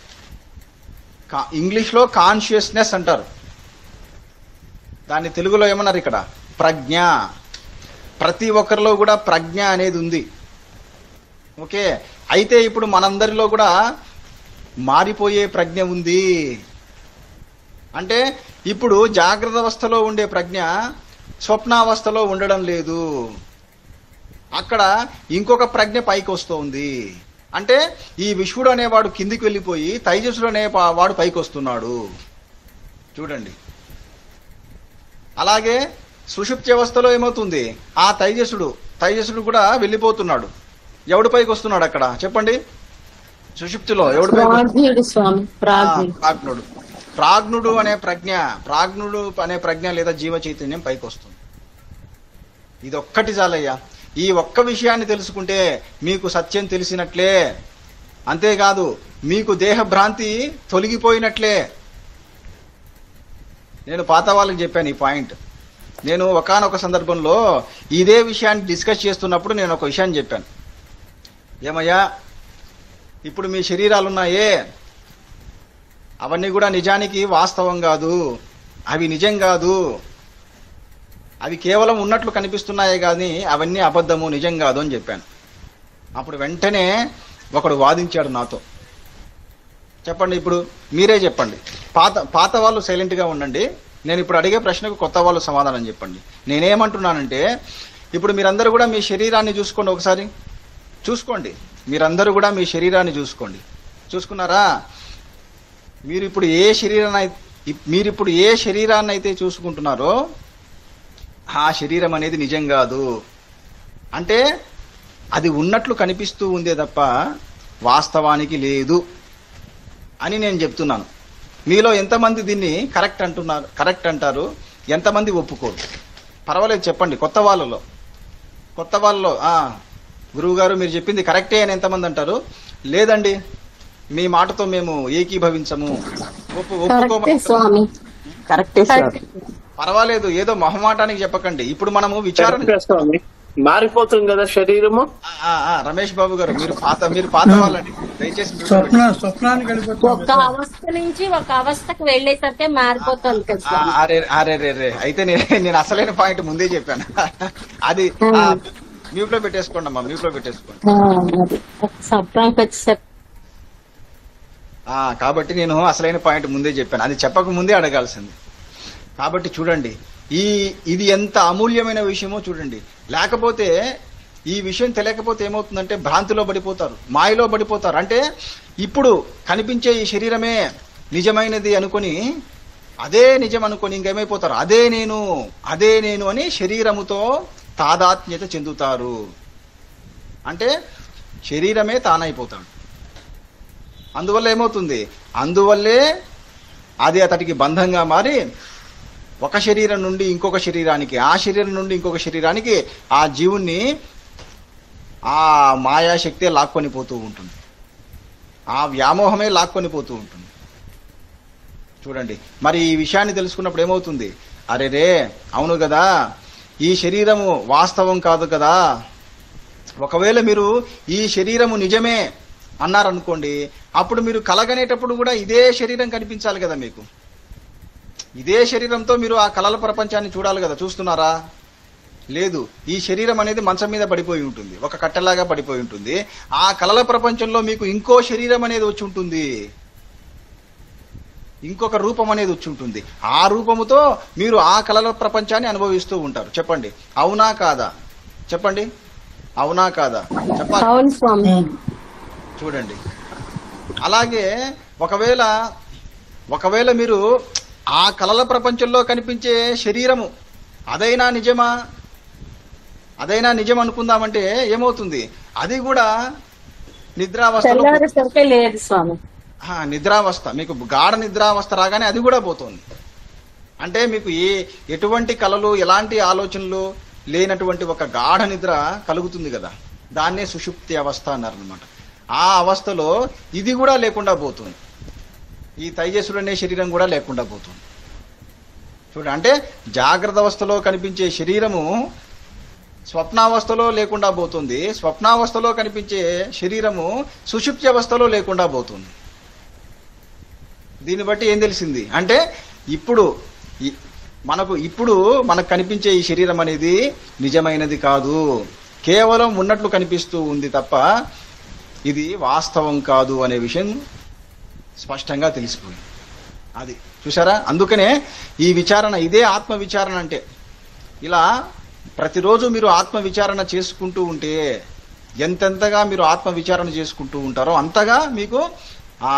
ఇంగ్లీష్లో కాన్షియస్నెస్ అంటారు, దాన్ని తెలుగులో ఏమన్నారు ఇక్కడ? ప్రజ్ఞ. ప్రతి ఒక్కరిలో కూడా ప్రజ్ఞ అనేది ఉంది. ఓకే, అయితే ఇప్పుడు మనందరిలో కూడా మారిపోయే ప్రజ్ఞ ఉంది. అంటే ఇప్పుడు జాగ్రత్త అవస్థలో ఉండే ప్రజ్ఞ స్వప్నావస్థలో ఉండడం లేదు. అక్కడ ఇంకొక ప్రజ్ఞ పైకి వస్తుంది. అంటే ఈ విశ్వడు అనేవాడు కిందికి వెళ్ళిపోయి తైజసుడు అనే వాడు పైకి వస్తున్నాడు. చూడండి, అలాగే సుషుప్తి అవస్థలో ఏమవుతుంది? ఆ తైజసుడు కూడా వెళ్ళిపోతున్నాడు. ఎవడు పైకి వస్తున్నాడు అక్కడ చెప్పండి? సుషుప్తిలో ఎవడు పైకి? ప్రాజ్ఞుడు స్వామి, ప్రాజ్ఞుడు. ప్రాజ్ఞుడు అనే ప్రజ్ఞ లేదా జీవ చైతన్యం పైకి వస్తుంది. ఇది ఒక్కటి చాలయ్యా. ఈ ఒక్క విషయాన్ని తెలుసుకుంటే మీకు సత్యం తెలిసినట్లే. అంతేకాదు, మీకు దేహ భ్రాంతి తొలగిపోయినట్లే. నేను పాత వాళ్ళకి చెప్పాను ఈ పాయింట్. నేను ఒకానొక సందర్భంలో ఇదే విషయాన్ని డిస్కస్ చేస్తున్నప్పుడు నేను ఒక విషయాన్ని చెప్పాను. ఏమయ్యా, ఇప్పుడు మీ శరీరాలు ఉన్నాయే, అవన్నీ కూడా నిజానికి వాస్తవం కాదు, అవి నిజం కాదు, అవి కేవలం ఉన్నట్లు కనిపిస్తున్నాయే కానీ అవన్నీ అబద్ధము, నిజం కాదు అని చెప్పాను. అప్పుడు వెంటనే ఒకడు వాదించాడు నాతో. చెప్పండి, ఇప్పుడు మీరే చెప్పండి. పాత వాళ్ళు సైలెంట్గా ఉండండి, నేను ఇప్పుడు అడిగే ప్రశ్నకు కొత్త వాళ్ళు సమాధానం చెప్పండి. నేనేమంటున్నానంటే, ఇప్పుడు మీరందరూ కూడా మీ శరీరాన్ని చూసుకోండి, ఒకసారి చూసుకోండి. మీరందరూ కూడా మీ శరీరాన్ని చూసుకోండి. చూసుకున్నారా? మీరు ఇప్పుడు ఏ శరీరాన్ని అయితే చూసుకుంటున్నారో ఆ శరీరం అనేది నిజం కాదు. అంటే అది ఉన్నట్లు కనిపిస్తూ ఉందే తప్ప వాస్తవానికి లేదు అని నేను చెప్తున్నాను. మీలో ఎంతమంది దీన్ని కరెక్ట్ అంటారు, ఎంతమంది ఒప్పుకోరు? పర్వాలేదు చెప్పండి. కొత్త వాళ్ళలో గురువు గారు మీరు చెప్పింది కరెక్టే అని ఎంతమంది అంటారు? లేదండి, మీ మాటతో మేము ఏకీభవించము, స్వామి. కరెక్టే సార్. పర్వాలేదు, ఏదో మొహమాటానికి చెప్పకండి. ఇప్పుడు మనము విచారణ మారిపోతుంది కదా శరీరము. రమేష్ బాబు గారు, మీరు పాత వాళ్ళండి, దయచేసి ఒక అవస్థ నుంచి ఒక అవస్థకు వెళ్ళేసరికి మారిపోతుంది కదా స్వామి. అరే అయితే నేను అసలైన పాయింట్ ముందే చెప్పాను. అది మ్యూట్ లో పెట్టేసుకోండి అమ్మా, మ్యూట్ లో పెట్టేసుకోండి. కాబట్టి నేను అసలైన పాయింట్ ముందే చెప్పాను, అది చెప్పక ముందే అడగాల్సింది. కాబట్టి చూడండి, ఇది ఎంత అమూల్యమైన విషయమో చూడండి. లేకపోతే ఈ విషయం తెలియకపోతే ఏమవుతుందంటే భ్రాంతిలో పడిపోతారు, మాయలో పడిపోతారు. అంటే ఇప్పుడు కనిపించే ఈ శరీరమే నిజమైనది అనుకొని, అదే నిజం అనుకొని ఇంకేమైపోతారు? అదే నేను అని శరీరముతో తాదాత్మ్యత చెందుతారు. అంటే శరీరమే తానైపోతాడు. అందువల్ల ఏమవుతుంది? అందువల్లే అది అతడికి బంధంగా మారి ఒక శరీరం నుండి ఇంకొక శరీరానికి, ఆ శరీరం నుండి ఇంకొక శరీరానికి ఆ జీవుణ్ణి ఆ మాయాశక్తే లాక్కొని పోతూ ఉంటుంది, ఆ వ్యామోహమే లాక్కొని పోతూ ఉంటుంది. చూడండి, మరి ఈ విషయాన్ని తెలుసుకున్నప్పుడు ఏమవుతుంది? అరే అవును కదా, ఈ శరీరము వాస్తవం కాదు కదా. ఒకవేళ మీరు ఈ శరీరము నిజమే అన్నారనుకోండి, అప్పుడు మీరు కలగనేటప్పుడు కూడా ఇదే శరీరం కనిపించాలి కదా మీకు. ఇదే శరీరంతో మీరు ఆ కలల ప్రపంచాన్ని చూడాలి కదా. చూస్తున్నారా? లేదు. ఈ శరీరం అనేది మంచం మీద పడిపోయి ఉంటుంది, ఒక కట్టెలాగా పడిపోయి ఉంటుంది. ఆ కలల ప్రపంచంలో మీకు ఇంకో శరీరం అనేది వచ్చి ఉంటుంది, ఇంకొక రూపం అనేది వచ్చి ఉంటుంది. ఆ రూపముతో మీరు ఆ కలల ప్రపంచాన్ని అనుభవిస్తూ ఉంటారు. చెప్పండి, అవునా కాదా? చెప్పండి, అవునా కాదా? చెప్పాలి. చూడండి, అలాగే ఒకవేళ మీరు ఆ కలల ప్రపంచంలో కనిపించే శరీరము అదైనా నిజం అనుకుందామంటే ఏమవుతుంది? అది కూడా నిద్రావస్థలో లేదు స్వామి. నిద్రావస్థ, మీకు గాఢ నిద్రావస్థ రాగానే అది కూడా పోతుంది. అంటే మీకు ఎటువంటి కలలు, ఎలాంటి ఆలోచనలు లేనటువంటి ఒక గాఢ నిద్ర కలుగుతుంది కదా, దాన్నే సుషుప్తి అవస్థ అన్నారనమాట. ఆ అవస్థలో ఇది కూడా లేకుండా పోతుంది. ఈ తైజసుడు అనే శరీరం కూడా లేకుండా పోతుంది. చూడండి, అంటే జాగ్రత్త అవస్థలో కనిపించే శరీరము స్వప్నావస్థలో లేకుండా పోతుంది, స్వప్నావస్థలో కనిపించే శరీరము సుషుప్తి అవస్థలో లేకుండా పోతుంది. దీన్ని బట్టి ఏం తెలిసింది అంటే ఇప్పుడు మనకు కనిపించే ఈ శరీరం అనేది నిజమైనది కాదు, కేవలం ఉన్నట్లు కనిపిస్తూ ఉంది తప్ప ఇది వాస్తవం కాదు అనే విషయం స్పష్టంగా తెలిసిపోయింది. అది చూసారా, అందుకనే ఈ విచారణ, ఇదే ఆత్మ విచారణ అంటే. ఇలా ప్రతిరోజు మీరు ఆత్మ విచారణ చేసుకుంటూ ఉంటే, ఎంతెంతగా మీరు ఆత్మ విచారణ చేసుకుంటూ ఉంటారో అంతగా మీకు ఆ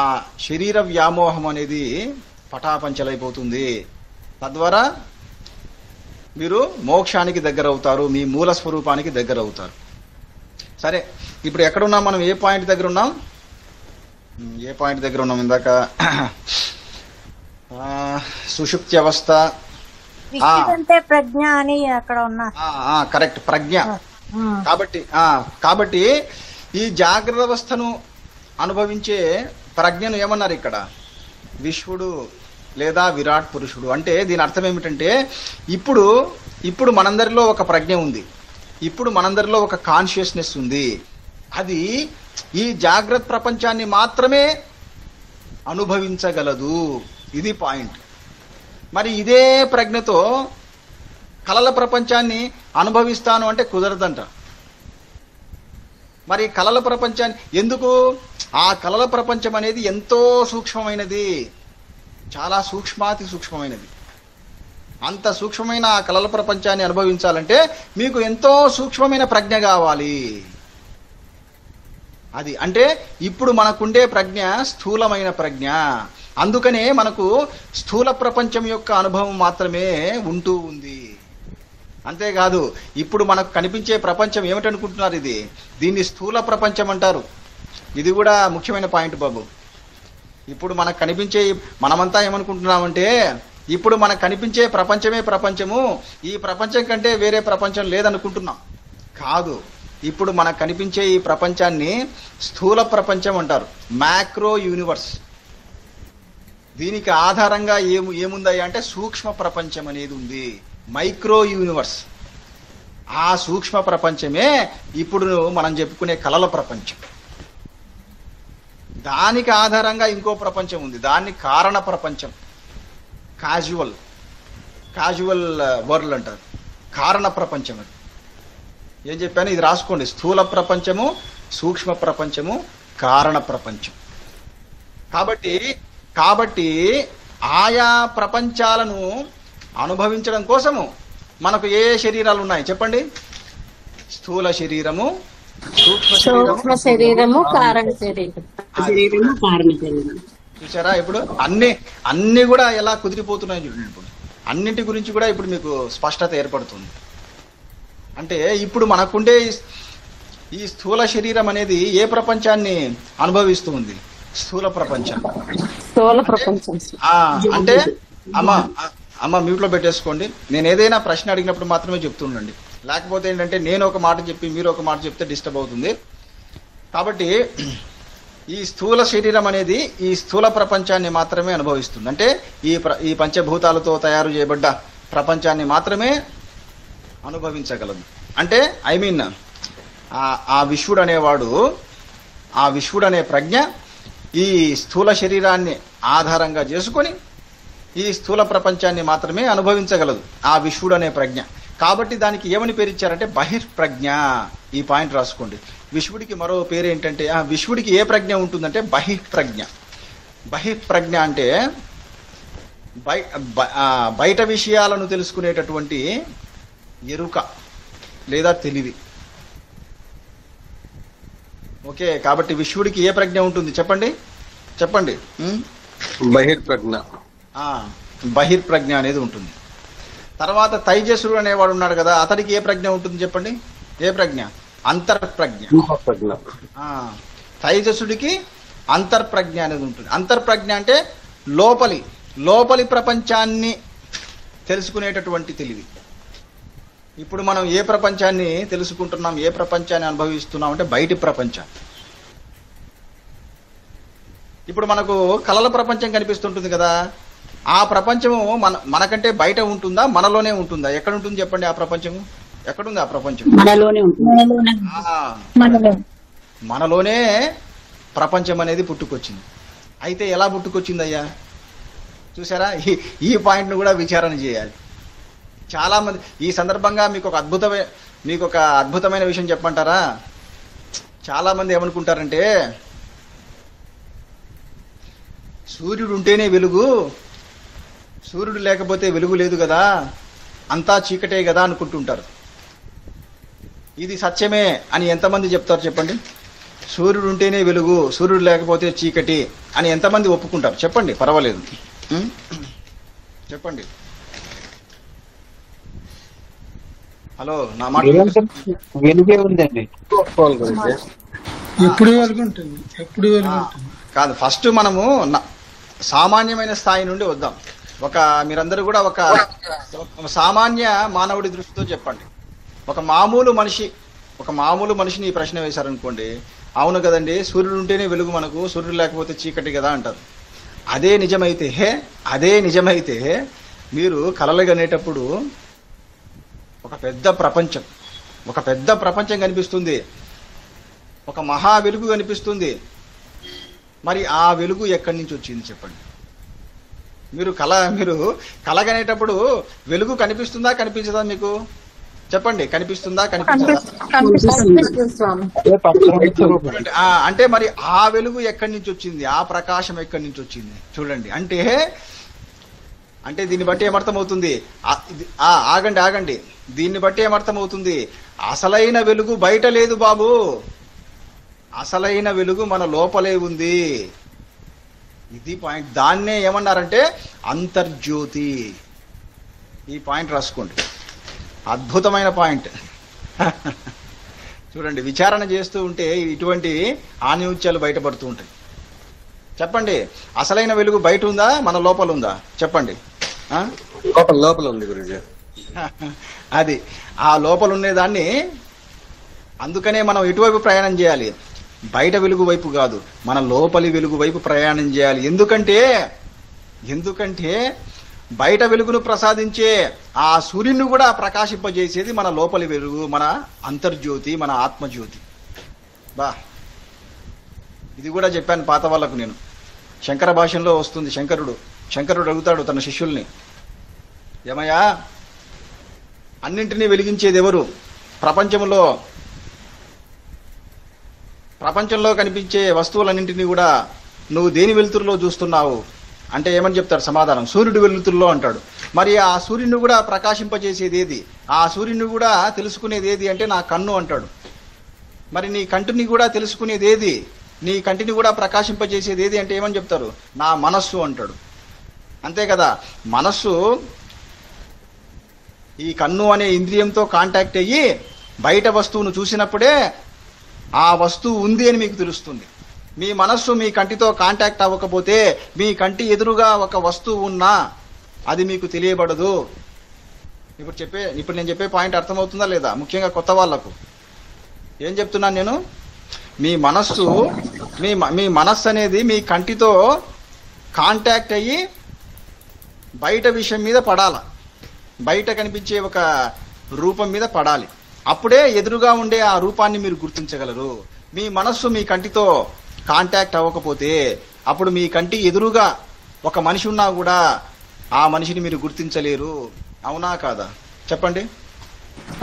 శరీర వ్యామోహం అనేది పటాపంచలైపోతుంది. తద్వారా మీరు మోక్షానికి దగ్గర అవుతారు, మీ మూల స్వరూపానికి దగ్గర అవుతారు. సరే, ఇప్పుడు ఎక్కడున్నాం మనం? ఏ పాయింట్ దగ్గర ఉన్నాం? ఇందాక సుషుప్తి అవస్థ, అంటే ప్రజ్ఞ అని అక్కడ ఉన్నా. కరెక్ట్, ప్రజ్ఞ. కాబట్టి ఈ జాగ్రత్త అవస్థను అనుభవించే ప్రజ్ఞను ఏమన్నారు ఇక్కడ? విశ్వడు లేదా విరాట్ పురుషుడు. అంటే దీని అర్థం ఏమిటంటే ఇప్పుడు మనందరిలో ఒక ప్రజ్ఞ ఉంది, ఇప్పుడు మనందరిలో ఒక కాన్షియస్నెస్ ఉంది. అది ఈ జాగ్రత్త ప్రపంచాన్ని మాత్రమే అనుభవించగలదు. ఇది పాయింట్. మరి ఇదే ప్రజ్ఞతో కలల ప్రపంచాన్ని అనుభవిస్తాను అంటే కుదరదంట. మరి కలల ప్రపంచాన్ని ఎందుకు? ఆ కలల ప్రపంచం అనేది ఎంతో సూక్ష్మమైనది, చాలా సూక్ష్మాతి సూక్ష్మమైనది. అంత సూక్ష్మమైన ఆ కలల ప్రపంచాన్ని అనుభవించాలంటే మీకు ఎంతో సూక్ష్మమైన ప్రజ్ఞ కావాలి. అది అంటే ఇప్పుడు మనకుండే ప్రజ్ఞ స్థూలమైన ప్రజ్ఞ. అందుకనే మనకు స్థూల ప్రపంచం యొక్క అనుభవం మాత్రమే ఉంటూ ఉంది. అంతేకాదు ఇప్పుడు మనకు కనిపించే ప్రపంచం ఏమిటనుకుంటున్నారు? దీన్ని స్థూల ప్రపంచం అంటారు. ఇది కూడా ముఖ్యమైన పాయింట్ బాబు. ఇప్పుడు మనకు కనిపించే మనమంతా ఏమనుకుంటున్నామంటే, ఇప్పుడు మనకు కనిపించే ప్రపంచమే ప్రపంచము, ఈ ప్రపంచం కంటే వేరే ప్రపంచం లేదనుకుంటున్నాం. కాదు, ఇప్పుడు మనకు కనిపించే ఈ ప్రపంచాన్ని స్థూల ప్రపంచం అంటారు, మ్యాక్రో యూనివర్స్. దీనికి ఆధారంగా ఏముందయ్యా అంటే సూక్ష్మ ప్రపంచం అనేది ఉంది, మైక్రో యూనివర్స్. ఆ సూక్ష్మ ప్రపంచమే ఇప్పుడు మనం చెప్పుకునే కలల ప్రపంచం. దానికి ఆధారంగా ఇంకో ప్రపంచం ఉంది, దాన్ని కారణ ప్రపంచం, కాజువల్ వరల్డ్ అంటారు. కారణ ప్రపంచం అది. ఏం చెప్పాను? ఇది రాసుకోండి. స్థూల ప్రపంచము, సూక్ష్మ ప్రపంచము, కారణ ప్రపంచం. కాబట్టి ఆయా ప్రపంచాలను అనుభవించడం కోసము మనకు ఏ శరీరాలు ఉన్నాయి చెప్పండి? స్థూల శరీరము, సూక్ష్మ శరీరము, కారణ శరీరం. చూసారా? ఇప్పుడు అన్ని కూడా ఎలా కుదిరిపోతున్నాయి చూడండి. ఇప్పుడు అన్నింటి గురించి కూడా ఇప్పుడు మీకు స్పష్టత ఏర్పడుతుంది. అంటే ఇప్పుడు మనకుండే ఈ స్థూల శరీరం అనేది ఏ ప్రపంచాన్ని అనుభవిస్తూ ఉంది? స్థూల ప్రపంచం. అంటే అమ్మ మ్యూట్ లో పెట్టేసుకోండి. నేను ఏదైనా ప్రశ్న అడిగినప్పుడు మాత్రమే చెప్తుండండి, లేకపోతే ఏంటంటే నేను ఒక మాట చెప్పి మీరు ఒక మాట చెప్తే డిస్టర్బ్ అవుతుంది. కాబట్టి ఈ స్థూల శరీరం అనేది ఈ స్థూల ప్రపంచాన్ని మాత్రమే అనుభవిస్తుంది. అంటే ఈ పంచభూతాలతో తయారు చేయబడ్డ ప్రపంచాన్ని మాత్రమే అనుభవించగలదు. అంటే ఆ విశ్వడు అనేవాడు, ఆ విశ్వడు అనే ప్రజ్ఞ ఈ స్థూల శరీరాన్ని ఆధారంగా చేసుకొని ఈ స్థూల ప్రపంచాన్ని మాత్రమే అనుభవించగలదు, ఆ విశ్వడు అనే ప్రజ్ఞ. కాబట్టి దానికి ఏమని పేరు ఇచ్చారంటే బహిర్ప్రజ్ఞ. ఈ పాయింట్ రాసుకోండి. విశ్వడికి మరో పేరు ఏంటంటే, విశ్వడికి ఏ ప్రజ్ఞ ఉంటుందంటే బహిర్ప్రజ్ఞ. బహిర్ప్రజ్ఞ అంటే బయట విషయాలను తెలుసుకునేటటువంటి ఎరుక లేదా తెలివి. ఓకే, కాబట్టి విశ్వడికి ఏ ప్రజ్ఞ ఉంటుంది చెప్పండి? బహిర్ప్రజ్ఞ. బహిర్ప్రజ్ఞ అనేది ఉంటుంది. తర్వాత తైజసుడు అనేవాడు ఉన్నాడు కదా, అతడికి ఏ ప్రజ్ఞ ఉంటుంది చెప్పండి? ఏ ప్రజ్ఞ? అంతర్ప్రజ్ఞ. తైజసుడికి అంతర్ప్రజ్ఞ అనేది ఉంటుంది. అంతర్ప్రజ్ఞ అంటే లోపలి ప్రపంచాన్ని తెలుసుకునేటటువంటి తెలివి. ఇప్పుడు మనం ఏ ప్రపంచాన్ని తెలుసుకుంటున్నాం, ఏ ప్రపంచాన్ని అనుభవిస్తున్నాం అంటే బయటి ప్రపంచం. ఇప్పుడు మనకు కళల ప్రపంచం కనిపిస్తుంటుంది కదా, ఆ ప్రపంచము మనకంటే బయట ఉంటుందా, మనలోనే ఉంటుందా? ఎక్కడ ఉంటుంది చెప్పండి? ఆ ప్రపంచము ఎక్కడుంది? ఆ ప్రపంచం మనలోనే ఉంటుంది. మనలోనే ప్రపంచం అనేది పుట్టుకొచ్చింది. అయితే ఎలా పుట్టుకొచ్చింది అయ్యా? చూసారా, ఈ పాయింట్ ను కూడా విచారణ చేయాలి. చాలా మంది ఈ సందర్భంగా మీకు ఒక అద్భుతమైన విషయం చెప్పంటారా? చాలా మంది ఏమనుకుంటారంటే సూర్యుడు ఉంటేనే వెలుగు, సూర్యుడు లేకపోతే వెలుగు లేదు కదా, అంతా చీకటే కదా అనుకుంటుంటారు. ఇది సత్యమే అని ఎంతమంది చెప్తారు చెప్పండి? సూర్యుడు ఉంటేనే వెలుగు, సూర్యుడు లేకపోతే చీకటి అని ఎంతమంది ఒప్పుకుంటారు చెప్పండి? పర్వాలేదు, చెప్పండి. హలో, నా మాట వెలుగే ఉందండి. ఎప్పుడు వరకు ఉంటుంది, ఎప్పుడు వరకు ఉంటుంది కాదు. ఫస్ట్ మనము సామాన్యమైన స్థాయి నుండి వద్దాం. మీరందరూ కూడా ఒక సామాన్య మానవుడి దృష్టితో చెప్పండి. ఒక మామూలు మనిషిని ఈ ప్రశ్న వేశారనుకోండి, అవును కదండి, సూర్యుడు ఉంటేనే వెలుగు మనకు, సూర్యుడు లేకపోతే చీకటి కదా అంటారు. అదే నిజమైతే మీరు కలలు కనేటప్పుడు ఒక పెద్ద ప్రపంచం కనిపిస్తుంది, ఒక మహా వెలుగు కనిపిస్తుంది. మరి ఆ వెలుగు ఎక్కడి నుంచి వచ్చింది చెప్పండి? మీరు కలగనేటప్పుడు వెలుగు కనిపిస్తుందా, కనిపించదా మీకు? చెప్పండి, కనిపిస్తుందా, కనిపించదా? అంటే మరి ఆ వెలుగు ఎక్కడి నుంచి వచ్చింది? ఆ ప్రకాశం ఎక్కడి నుంచి వచ్చింది? చూడండి. అంటే దీన్ని బట్టి ఏమర్థమవుతుంది? ఆగండి. దీన్ని బట్టి ఏమర్థమవుతుంది? అసలైన వెలుగు బయట లేదు బాబు, అసలైన వెలుగు మన లోపలే ఉంది. ఇది పాయింట్. దాన్నే ఏమన్నారంటే అంతర్జ్యోతి. ఈ పాయింట్ రాసుకోండి, అద్భుతమైన పాయింట్. చూడండి, విచారణ చేస్తూ ఉంటే ఇటువంటి ఆనిముత్యాలు బయటపడుతూ ఉంటాయి. చెప్పండి, అసలైన వెలుగు బయట ఉందా, మన లోపల ఉందా? చెప్పండి. లోపల ఉంది గురుజీ. అది ఆ లోపల ఉండేదాన్ని, అందుకనే మనం ఎటువైపు ప్రయాణం చేయాలి? బయట వెలుగు వైపు కాదు, మన లోపలి వెలుగు వైపు ప్రయాణం చేయాలి. ఎందుకంటే బయట వెలుగును ప్రసాదించే ఆ సూర్యుని కూడా ప్రకాశింపజేసేది మన లోపలి వెలుగు, మన అంతర్జ్యోతి, మన ఆత్మజ్యోతి. ఇది కూడా చెప్పాను పాత వాళ్లకు నేను. శంకర భాషలో వస్తుంది. శంకరుడు అడుగుతాడు తన శిష్యుల్ని, ఏమయ్యా, అన్నింటినీ వెలిగించేది ఎవరు? ప్రపంచంలో కనిపించే వస్తువులన్నింటినీ కూడా నువ్వు దేని వెలుతురులో చూస్తున్నావు అంటే ఏమని చెప్తాడు సమాధానం? సూర్యుడు వెలుతురులో అంటాడు. మరి ఆ సూర్యుని కూడా ప్రకాశింపజేసేది ఏది? ఆ సూర్యుని కూడా తెలుసుకునేది ఏది అంటే నా కన్ను అంటాడు. మరి నీ కంటిని కూడా తెలుసుకునేది ఏది? నీ కంటిని కూడా ప్రకాశింపజేసేది ఏది అంటే ఏమని చెప్తారు? నా మనస్సు అంటాడు. అంతే కదా, మనస్సు ఈ కన్ను అనే ఇంద్రియంతో కాంటాక్ట్ అయ్యి బయట వస్తువును చూసినప్పుడే ఆ వస్తువు ఉంది అని మీకు తెలుస్తుంది. మీ మనస్సు మీ కంటితో కాంటాక్ట్ అవ్వకపోతే, మీ కంటి ఎదురుగా ఒక వస్తువు ఉన్నా అది మీకు తెలియబడదు. ఇప్పుడు నేను చెప్పే పాయింట్ అర్థమవుతుందా లేదా? ముఖ్యంగా కొత్త వాళ్లకు ఏం చెప్తున్నాను నేను? మీ మనస్సు అనేది మీ కంటితో కాంటాక్ట్ అయ్యి బయట విషయం మీద పడాల, బయట కనిపించే ఒక రూపం మీద పడాలి. అప్పుడే ఎదురుగా ఉండే ఆ రూపాన్ని మీరు గుర్తించగలరు. మీ మనస్సు మీ కంటితో కాంటాక్ట్ అవ్వకపోతే, అప్పుడు మీ కంటి ఎదురుగా ఒక మనిషి ఉన్నా కూడా ఆ మనిషిని మీరు గుర్తించలేరు. అవునా కాదా? చెప్పండి.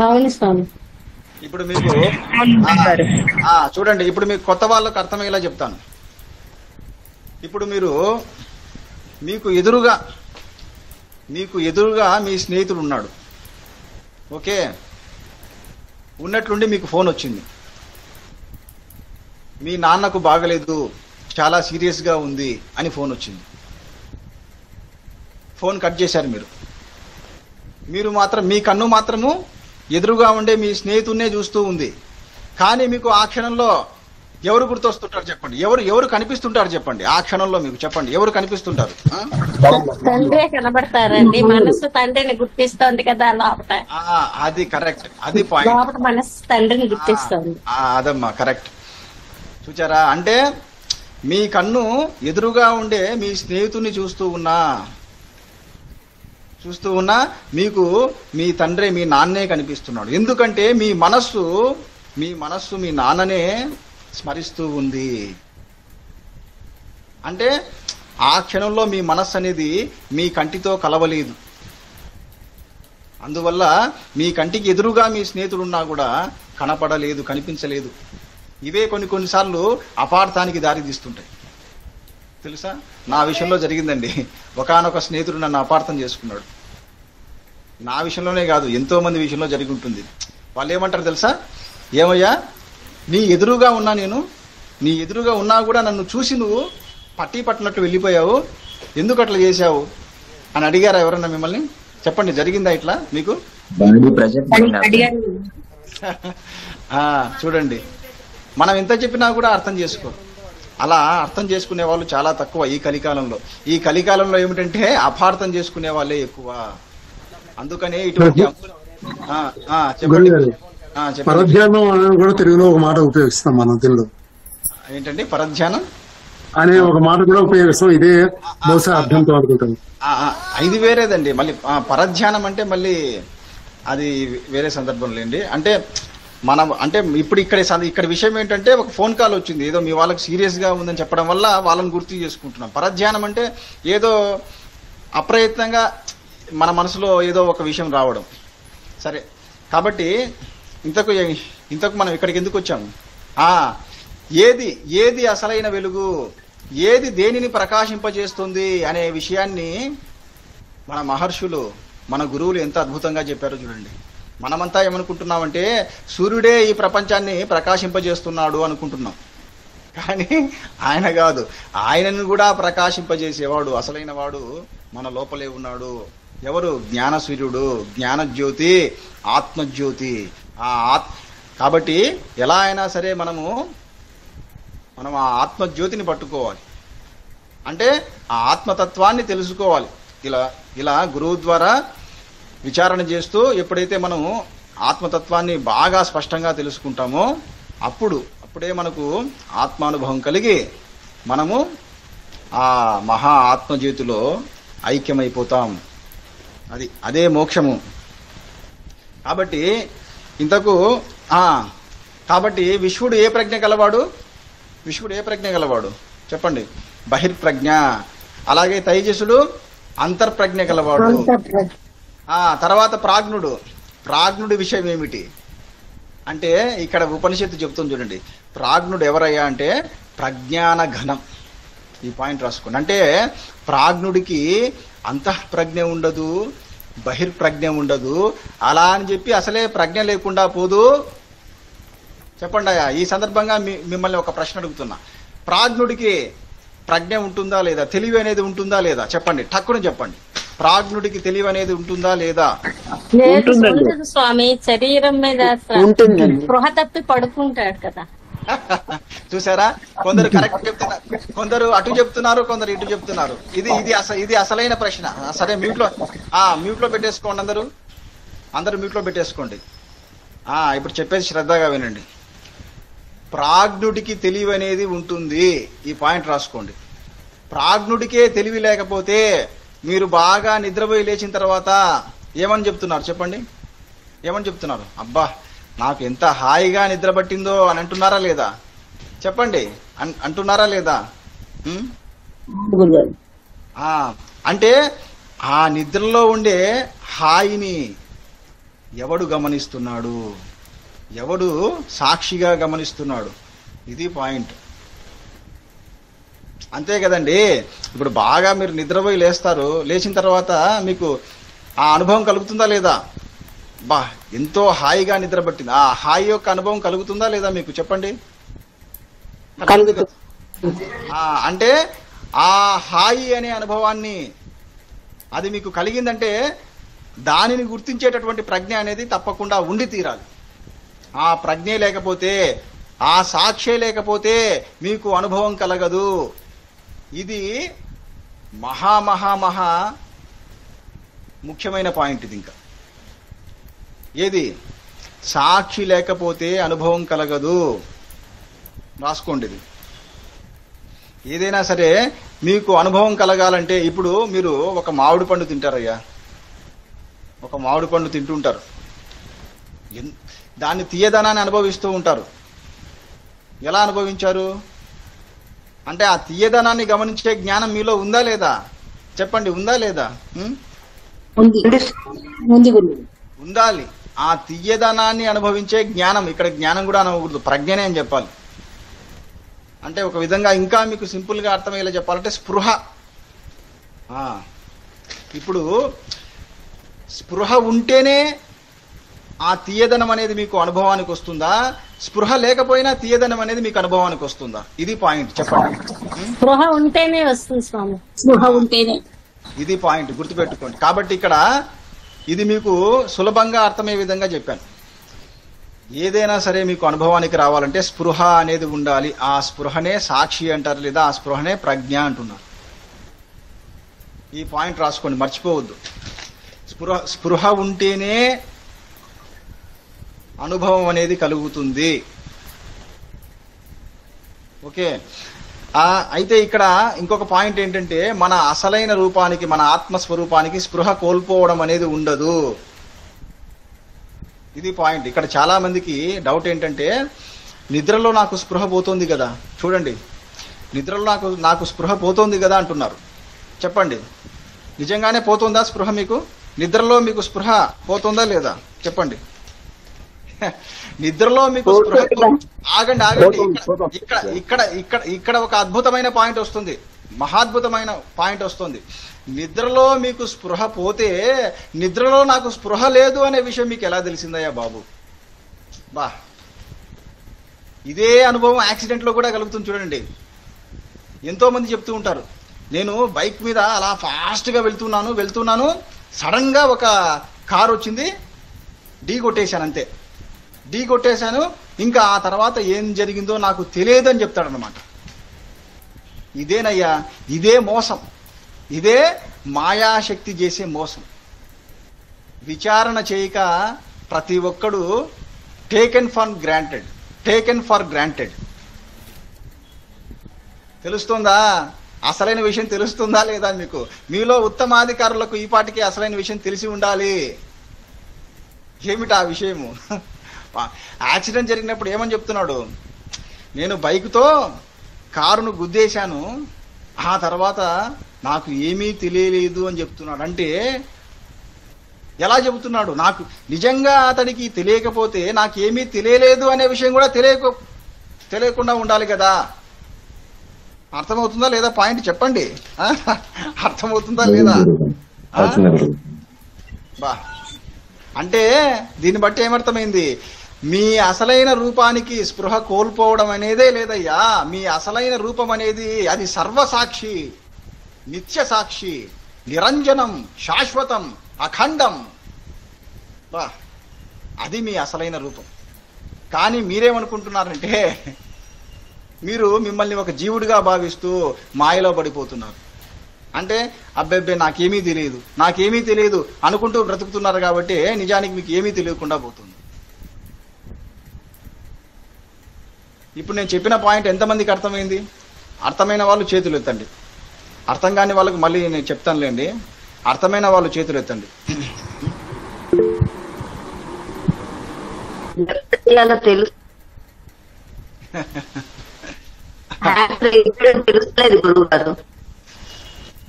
అవును స్వామి. ఇప్పుడు మీకు చూడండి, ఇప్పుడు మీకు కొత్త వాళ్ళకు అర్థమయ్యేలా చెప్తాను. ఇప్పుడు మీకు ఎదురుగా మీ స్నేహితుడు ఉన్నాడు. ఓకే, ఉన్నట్లుండి మీకు ఫోన్ వచ్చింది, మీ నాన్నకు బాగలేదు, చాలా సీరియస్గా ఉంది అని ఫోన్ వచ్చింది. ఫోన్ కట్ చేశారు మీరు మాత్రం, మీ కన్ను మాత్రము ఎదురుగా ఉండే మీ స్నేహితున్నే చూస్తూ ఉంది. కానీ మీకు ఆ క్షణంలో ఎవరు గుర్తొస్తుంటారు చెప్పండి? ఎవరు కనిపిస్తుంటారు చెప్పండి? ఆ క్షణంలో మీకు చెప్పండి, ఎవరు కనిపిస్తుంటారు? తండ్రే కనబడతారండి. మనస్సు తండ్రిని గుర్తిస్తోంది కదా లోపట. అది కరెక్ట్, అది పాయింట్. మనస్సు తండ్రిని గుర్తిస్తోంది. అదమ్మా కరెక్ట్. చూచారా? అంటే మీ కన్ను ఎదురుగా ఉండే మీ స్నేహితుడిని చూస్తూ ఉన్నా మీకు మీ తండ్రి మీ నాన్నే కనిపిస్తున్నాడు. ఎందుకంటే మీ మనస్సు మీ నాన్ననే స్మరిస్తూ ఉంది. అంటే ఆ క్షణంలో మీ మనస్సు అనేది మీ కంటితో కలవలేదు. అందువల్ల మీ కంటికి ఎదురుగా మీ స్నేహితుడున్నా కూడా కనపడలేదు, కనిపించలేదు. ఇవే కొన్నిసార్లు అపార్థానికి దారి తీస్తుంటాయి. తెలుసా, నా విషయంలో జరిగిందండి. ఒకానొక స్నేహితుడు నన్ను అపార్థం చేసుకున్నాడు. నా విషయంలోనే కాదు, ఎంతో మంది విషయంలో జరిగి ఉంటుంది. వాళ్ళు ఏమంటారు తెలుసా, ఏమయ్యా నీ ఎదురుగా ఉన్నా కూడా నన్ను చూసి నువ్వు పట్టినట్టు వెళ్ళిపోయావు, ఎందుకు అట్లా చేశావు అని అడిగారా ఎవరన్నా మిమ్మల్ని? చెప్పండి, జరిగిందా ఇట్లా మీకు? చూడండి, మనం ఎంత చెప్పినా కూడా అర్థం చేసుకో. అలా అర్థం చేసుకునే వాళ్ళు చాలా తక్కువ ఈ కలికాలంలో. ఈ కలికాలంలో ఏమిటంటే అపార్థం చేసుకునే వాళ్ళే ఎక్కువ. అందుకనే ఇటువంటి చెప్పండి. పరధ్యానం అనేది కూడా తెలుగులో ఒక మాట ఉపయోగిస్తాం మనం. తెలుగులో ఏంటండి పరధ్యానం అనే ఒక మాట కూడా ఉపయోగిస్తాం. ఇదే బహుశా అర్థంతో అనుకుంటాం. ఇది వేరేదండి. మళ్ళీ పరధ్యానం అంటే మళ్ళీ అది వేరే సందర్భంలో అండి. అంటే మనం అంటే ఇప్పుడు ఇక్కడ విషయం ఏంటంటే ఒక ఫోన్ కాల్ వచ్చింది, ఏదో మీ వాళ్ళకి సీరియస్ గా ఉందని చెప్పడం వల్ల వాళ్ళని గుర్తు చేసుకుంటున్నాం. పరధ్యానం అంటే ఏదో అప్రయత్నంగా మన మనసులో ఏదో ఒక విషయం రావడం. సరే, కాబట్టి ఇంతకు మనం ఇక్కడికి ఎందుకు వచ్చాము? ఏది అసలైన వెలుగు, ఏది దేనిని ప్రకాశింపజేస్తుంది అనే విషయాన్ని మన మహర్షులు, మన గురువులు ఎంత అద్భుతంగా చెప్పారో చూడండి. మనమంతా ఏమనుకుంటున్నామంటే సూర్యుడే ఈ ప్రపంచాన్ని ప్రకాశింపజేస్తున్నాడు అనుకుంటున్నాం. కానీ ఆయన కాదు, ఆయనను కూడా ప్రకాశింపజేసేవాడు, అసలైన వాడు మన లోపలే ఉన్నాడు. ఎవరు? జ్ఞాన సూర్యుడు, జ్ఞానజ్యోతి, ఆత్మజ్యోతి. కాబట్టి ఎలా అయినా సరే మనం ఆ ఆత్మజ్యోతిని పట్టుకోవాలి. అంటే ఆ ఆత్మతత్వాన్ని తెలుసుకోవాలి. ఇలా గురువు ద్వారా విచారణ చేస్తూ ఎప్పుడైతే మనము ఆత్మతత్వాన్ని బాగా స్పష్టంగా తెలుసుకుంటామో అప్పుడే మనకు ఆత్మానుభవం కలిగి మనము ఆ మహా ఆత్మజ్యోతిలో ఐక్యమైపోతాం. అదే మోక్షము. కాబట్టి కాబట్టి విశ్వడు ఏ ప్రజ్ఞ గలవాడు చెప్పండి? బహిర్ప్రజ్ఞ. అలాగే తైజసుడు అంతర్ప్రజ్ఞ గలవాడు. తర్వాత ప్రాజ్ఞుడి విషయం ఏమిటి అంటే ఇక్కడ ఉపనిషత్తు చెప్తుంది చూడండి. ప్రాజ్ఞుడు ఎవరయ్యా అంటే ప్రజ్ఞాన ఘనం. ఈ పాయింట్ రాసుకోండి. అంటే ప్రాజ్ఞుడికి అంతఃప్రజ్ఞ ఉండదు, బహిర్ప్రజ్ఞ ఉండదు. అలా అని చెప్పి అసలే ప్రజ్ఞ లేకుండా పోదు. చెప్పండి అయ్యా, ఈ సందర్భంగా మిమ్మల్ని ఒక ప్రశ్న అడుగుతున్నా. ప్రాజ్ఞుడికి ప్రజ్ఞ ఉంటుందా లేదా? తెలివి అనేది ఉంటుందా లేదా? చెప్పండి, టక్కుని చెప్పండి. ప్రాజ్ఞుడికి తెలివి అనేది ఉంటుందా లేదా? లేదు స్వామి, శరీరం మీద స్పృహ తప్పి పడుకుంటాడు కదా. చూసారా, కొందరు కరెక్ట్ చెప్తున్నారు, కొందరు అటు చెప్తున్నారు, కొందరు ఇటు చెప్తున్నారు. ఇది అసలైన ప్రశ్న. సరే, మ్యూట్ లో పెట్టేసుకోండి. అందరూ మ్యూట్ లో పెట్టేసుకోండి. ఇప్పుడు చెప్పేది శ్రద్ధగా వినండి. ప్రాజ్ఞుడికి తెలివి అనేది ఉంటుంది. ఈ పాయింట్ రాసుకోండి. ప్రాజ్ఞుడికే తెలివి లేకపోతే మీరు బాగా నిద్రపోయి లేచిన తర్వాత ఏమని చెప్తున్నారు చెప్పండి? ఏమని చెప్తున్నారు? అబ్బా నాకు ఎంత హాయిగా నిద్ర పట్టిందో అని అంటున్నారా లేదా? చెప్పండి, అంటున్నారా లేదా? అంటే ఆ నిద్రలో ఉండే హాయిని ఎవడు గమనిస్తున్నాడు? ఎవడు సాక్షిగా గమనిస్తున్నాడు? ఇది పాయింట్. అంతే కదండి. ఇప్పుడు బాగా మీరు నిద్రపోయి లేస్తారు, లేచిన తర్వాత మీకు ఆ అనుభవం కలుగుతుందా లేదా? బా ఎంతో హాయిగా నిద్ర పట్టింది. ఆ హాయి యొక్క అనుభవం కలుగుతుందా లేదా మీకు? చెప్పండి. అంటే ఆ హాయి అనే అనుభవాన్ని అది మీకు కలిగిందంటే దానిని గుర్తించేటటువంటి ప్రజ్ఞ అనేది తప్పకుండా ఉండి తీరాలి. ఆ ప్రజ్ఞే లేకపోతే, ఆ సాక్షే లేకపోతే మీకు అనుభవం కలగదు. ఇది మహా ముఖ్యమైన పాయింట్. ఇది ఇంకా ఏది? సాక్షి లేకపోతే అనుభవం కలగదు. రాసుకోండి ఇది. ఏదైనా సరే మీకు అనుభవం కలగాలంటే, ఇప్పుడు మీరు ఒక మామిడి పండు తింటారయ్యా, ఒక మామిడి పండు తింటుంటారు, దాన్ని తీయదనాన్ని అనుభవిస్తూ ఉంటారు. ఎలా అనుభవించారు అంటే ఆ తీయదనాన్ని గమనించే జ్ఞానం మీలో ఉందా లేదా? చెప్పండి, ఉందా లేదా? ఉండాలి. ఆ తీయదనాన్ని అనుభవించే జ్ఞానం, ఇక్కడ జ్ఞానం కూడా అనకూడదు, ప్రజ్ఞనే అని చెప్పాలి. అంటే ఒక విధంగా ఇంకా మీకు సింపుల్ గా అర్థమయ్యేలా చెప్పాలంటే స్పృహ. ఇప్పుడు స్పృహ ఉంటేనే ఆ తీయదనం అనేది మీకు అనుభవానికి వస్తుందా? స్పృహ లేకపోయినా తీయదనం అనేది మీకు అనుభవానికి వస్తుందా? ఇది పాయింట్, చెప్పండి. స్పృహ ఉంటేనే వస్తుంది స్వామి. స్పృహ ఉంటేనే, ఇది పాయింట్ గుర్తుపెట్టుకోండి. కాబట్టి ఇక్కడ ఇది మీకు సులభంగా అర్థమయ్యే విధంగా చెప్పాను. ఏదైనా సరే మీకు అనుభవానికి రావాలంటే స్పృహ అనేది ఉండాలి. ఆ స్పృహనే సాక్షి అంటారు, లేదా ఆ స్పృహనే ప్రజ్ఞ అంటున్నారు. ఈ పాయింట్ రాసుకోండి, మర్చిపోవద్దు. స్పృహ ఉంటేనే అనుభవం అనేది కలుగుతుంది. ఓకే. అయితే ఇక్కడ ఇంకొక పాయింట్ ఏంటంటే, మన అసలైన రూపానికి, మన ఆత్మస్వరూపానికి స్పృహ కోల్పోవడం అనేది ఉండదు. ఇది పాయింట్. ఇక్కడ చాలా మందికి డౌట్ ఏంటంటే, నిద్రలో నాకు స్పృహ పోతుంది కదా, చూడండి, నిద్రలో నాకు స్పృహ పోతుంది కదా అంటున్నారు. చెప్పండి, నిజంగానే పోతుందా స్పృహ? మీకు నిద్రలో మీకు స్పృహ పోతుందా లేదా? చెప్పండి. నిద్రలో మీకు స్పృహ, ఆగండి ఆగండి, ఇక్కడ ఇక్కడ ఇక్కడ ఇక్కడ ఒక అద్భుతమైన పాయింట్ వస్తుంది, మహాద్భుతమైన పాయింట్ వస్తుంది. నిద్రలో మీకు స్పృహ పోతే, నిద్రలో నాకు స్పృహ లేదు అనే విషయం మీకు ఎలా తెలిసిందయ్యా బాబు? బా, ఇదే అనుభవం యాక్సిడెంట్ లో కూడా కలుగుతుంది. చూడండి, ఎంతో మంది చెప్తూ ఉంటారు, నేను బైక్ మీద అలా ఫాస్ట్ గా వెళ్తున్నాను, సడన్ గా ఒక కారు వచ్చింది, ఢీ కొట్టేశాను, అంతే, ఢీ కొట్టేశాను, ఇంకా ఆ తర్వాత ఏం జరిగిందో నాకు తెలియదని చెప్తాడనమాట. ఇదేనయ్యా, ఇదే మోసం, ఇదే మాయాశక్తి చేసే మోసం. విచారణ చేయక ప్రతి ఒక్కడు టేకెన్ ఫర్ గ్రాంటెడ్. తెలుస్తుందా? అసలైన విషయం తెలుస్తుందా లేదా మీకు? మీలో ఉత్తమాధికారులకు ఈ పాటికి అసలైన విషయం తెలిసి ఉండాలి. ఏమిటి ఆ విషయము? యాక్సిడెంట్ జరిగినప్పుడు ఏమని చెప్తున్నాడు, నేను బైక్తో కారును గుద్దేశాను, ఆ తర్వాత నాకు ఏమీ తెలియలేదు అని చెప్తున్నాడు. అంటే ఎలా చెబుతున్నాడు? నాకు నిజంగా అతడికి తెలియకపోతే నాకేమీ తెలియలేదు అనే విషయం కూడా తెలియకుండా ఉండాలి కదా. అర్థమవుతుందా లేదా? పాయింట్ చెప్పండి, అర్థమవుతుందా లేదా? బా, అంటే దీన్ని బట్టి ఏమర్థమైంది? మీ అసలైన రూపానికి స్పృహ కోల్పోవడం అనేదే లేదయ్యా. మీ అసలైన రూపం అనేది అది సర్వసాక్షి, నిత్య సాక్షి, నిరంజనం, శాశ్వతం, అఖండం. బా, అది మీ అసలైన రూపం. కానీ మీరేమనుకుంటున్నారంటే, మీరు మిమ్మల్ని ఒక జీవుడిగా భావిస్తూ మాయలో పడిపోతున్నారు. అంటే అబ్బెబ్బే నాకేమీ తెలియదు అనుకుంటూ బ్రతుకుతున్నారు. కాబట్టి నిజానికి మీకు ఏమీ తెలియకుండా పోతుంది. ఇప్పుడు నేను చెప్పిన పాయింట్ ఎంతమందికి అర్థమైంది? అర్థమైన వాళ్ళు చేతులు ఎత్తండి, అర్థం కాని వాళ్ళకి మళ్ళీ నేను చెప్తానులేండి. అర్థమైన వాళ్ళు చేతులు ఎత్తండి.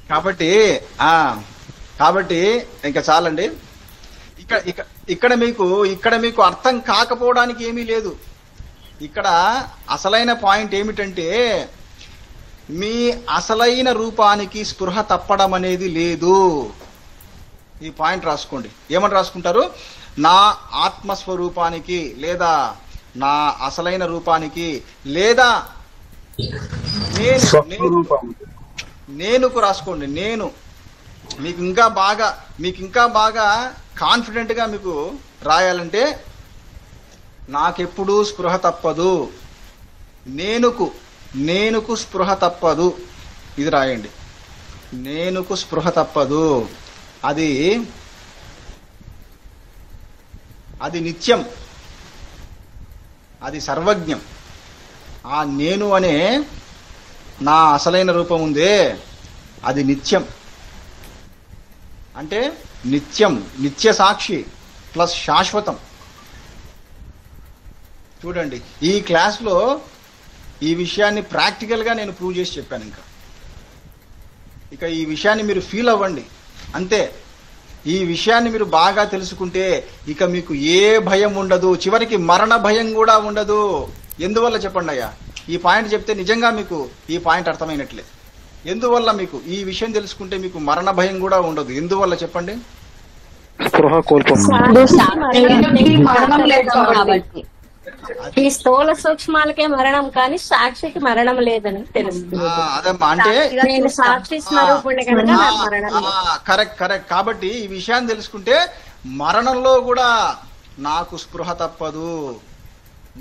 కాబట్టి ఇంకా చాలండి. ఇక్కడ మీకు అర్థం కాకపోవడానికి ఏమీ లేదు. ఇక్కడ అసలైన పాయింట్ ఏమిటంటే, మీ అసలైన రూపానికి స్పృహ తప్పడం అనేది లేదు. ఈ పాయింట్ రాసుకోండి. ఏమని రాసుకుంటారు? నా ఆత్మస్వరూపానికి, లేదా నా అసలైన రూపానికి, లేదా నేనుకు రాసుకోండి. నేను మీకు ఇంకా బాగా కాన్ఫిడెంట్ గా మీకు రాయాలంటే, నాకెప్పుడూ స్పృహ తప్పదు, నేనుకు స్పృహ తప్పదు. ఇది రాయండి. నేనుకు స్పృహ తప్పదు. అది నిత్యం, అది సర్వజ్ఞం. ఆ నేను అనే నా అసలైన రూపం ఉందే అది నిత్యం. అంటే నిత్యం, నిత్య సాక్షి ప్లస్ శాశ్వతం. చూడండి, ఈ క్లాస్లో ఈ విషయాన్ని ప్రాక్టికల్గా నేను ప్రూవ్ చేసి చెప్పాను. ఇక ఈ విషయాన్ని మీరు ఫీల్ అవ్వండి అంతే. ఈ విషయాన్ని మీరు బాగా తెలుసుకుంటే ఇక మీకు ఏ భయం ఉండదు, చివరికి మరణ భయం కూడా ఉండదు. ఎందువల్ల చెప్పండి అయ్యా? ఈ పాయింట్ చెప్తే నిజంగా మీకు ఈ పాయింట్ అర్థమైనట్లే. ఎందువల్ల? మీకు ఈ విషయం తెలుసుకుంటే మీకు మరణ భయం కూడా ఉండదు. ఎందువల్ల చెప్పండి? స్పృహ కోల్పోతుంది. మరణం లేదు కాబట్టి. ఈ స్థూల సూక్ష్మాలకే మరణం, కానీ సాక్షికి మరణం లేదని తెలుస్తుంది. అదమ్మా, అంటే నేను సాక్షి స్వరూపుణ్ణి కనుక నాకు మరణం లేదు. Correct correct. కాబట్టి ఈ విషయాన్ని తెలుసుకుంటే మరణంలో కూడా నాకు స్పృహ తప్పదు,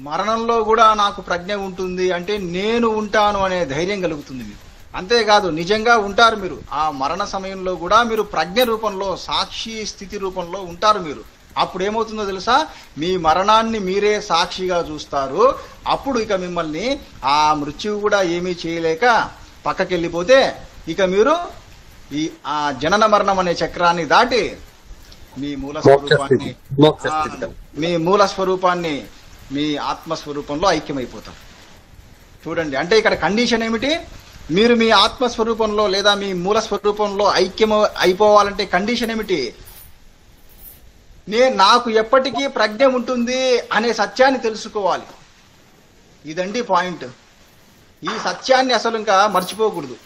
మరణంలో కూడా నాకు ప్రజ్ఞ ఉంటుంది, అంటే నేను ఉంటాను అనే ధైర్యం కలుగుతుంది మీకు. అంతేకాదు నిజంగా ఉంటారు మీరు. ఆ మరణ సమయంలో కూడా మీరు ప్రజ్ఞ రూపంలో, సాక్షి స్థితి రూపంలో ఉంటారు మీరు. అప్పుడు ఏమవుతుందో తెలుసా? మీ మరణాన్ని మీరే సాక్షిగా చూస్తారు. అప్పుడు ఇక మిమ్మల్ని ఆ మృత్యువు కూడా ఏమీ చేయలేక పక్కకెళ్ళిపోతే ఇక మీరు ఈ ఆ జనన మరణం అనే చక్రాన్ని దాటి మీ మూల స్వరూపాన్ని, మీ మూల స్వరూపాన్ని, మీ ఆత్మస్వరూపంలో ఐక్యమైపోతారు. చూడండి, అంటే ఇక్కడ కండిషన్ ఏమిటి? మీరు మీ ఆత్మస్వరూపంలో లేదా మీ మూల స్వరూపంలో ఐక్యం అయిపోవాలంటే కండిషన్ ఏమిటి? నాకు ఎప్పటికీ ప్రజ్ఞ ఉంటుంది అనే సత్యాన్ని తెలుసుకోవాలి. ఇదండి పాయింట్. ఈ సత్యాన్ని అసలు ఇంకా మర్చిపోకూడదు.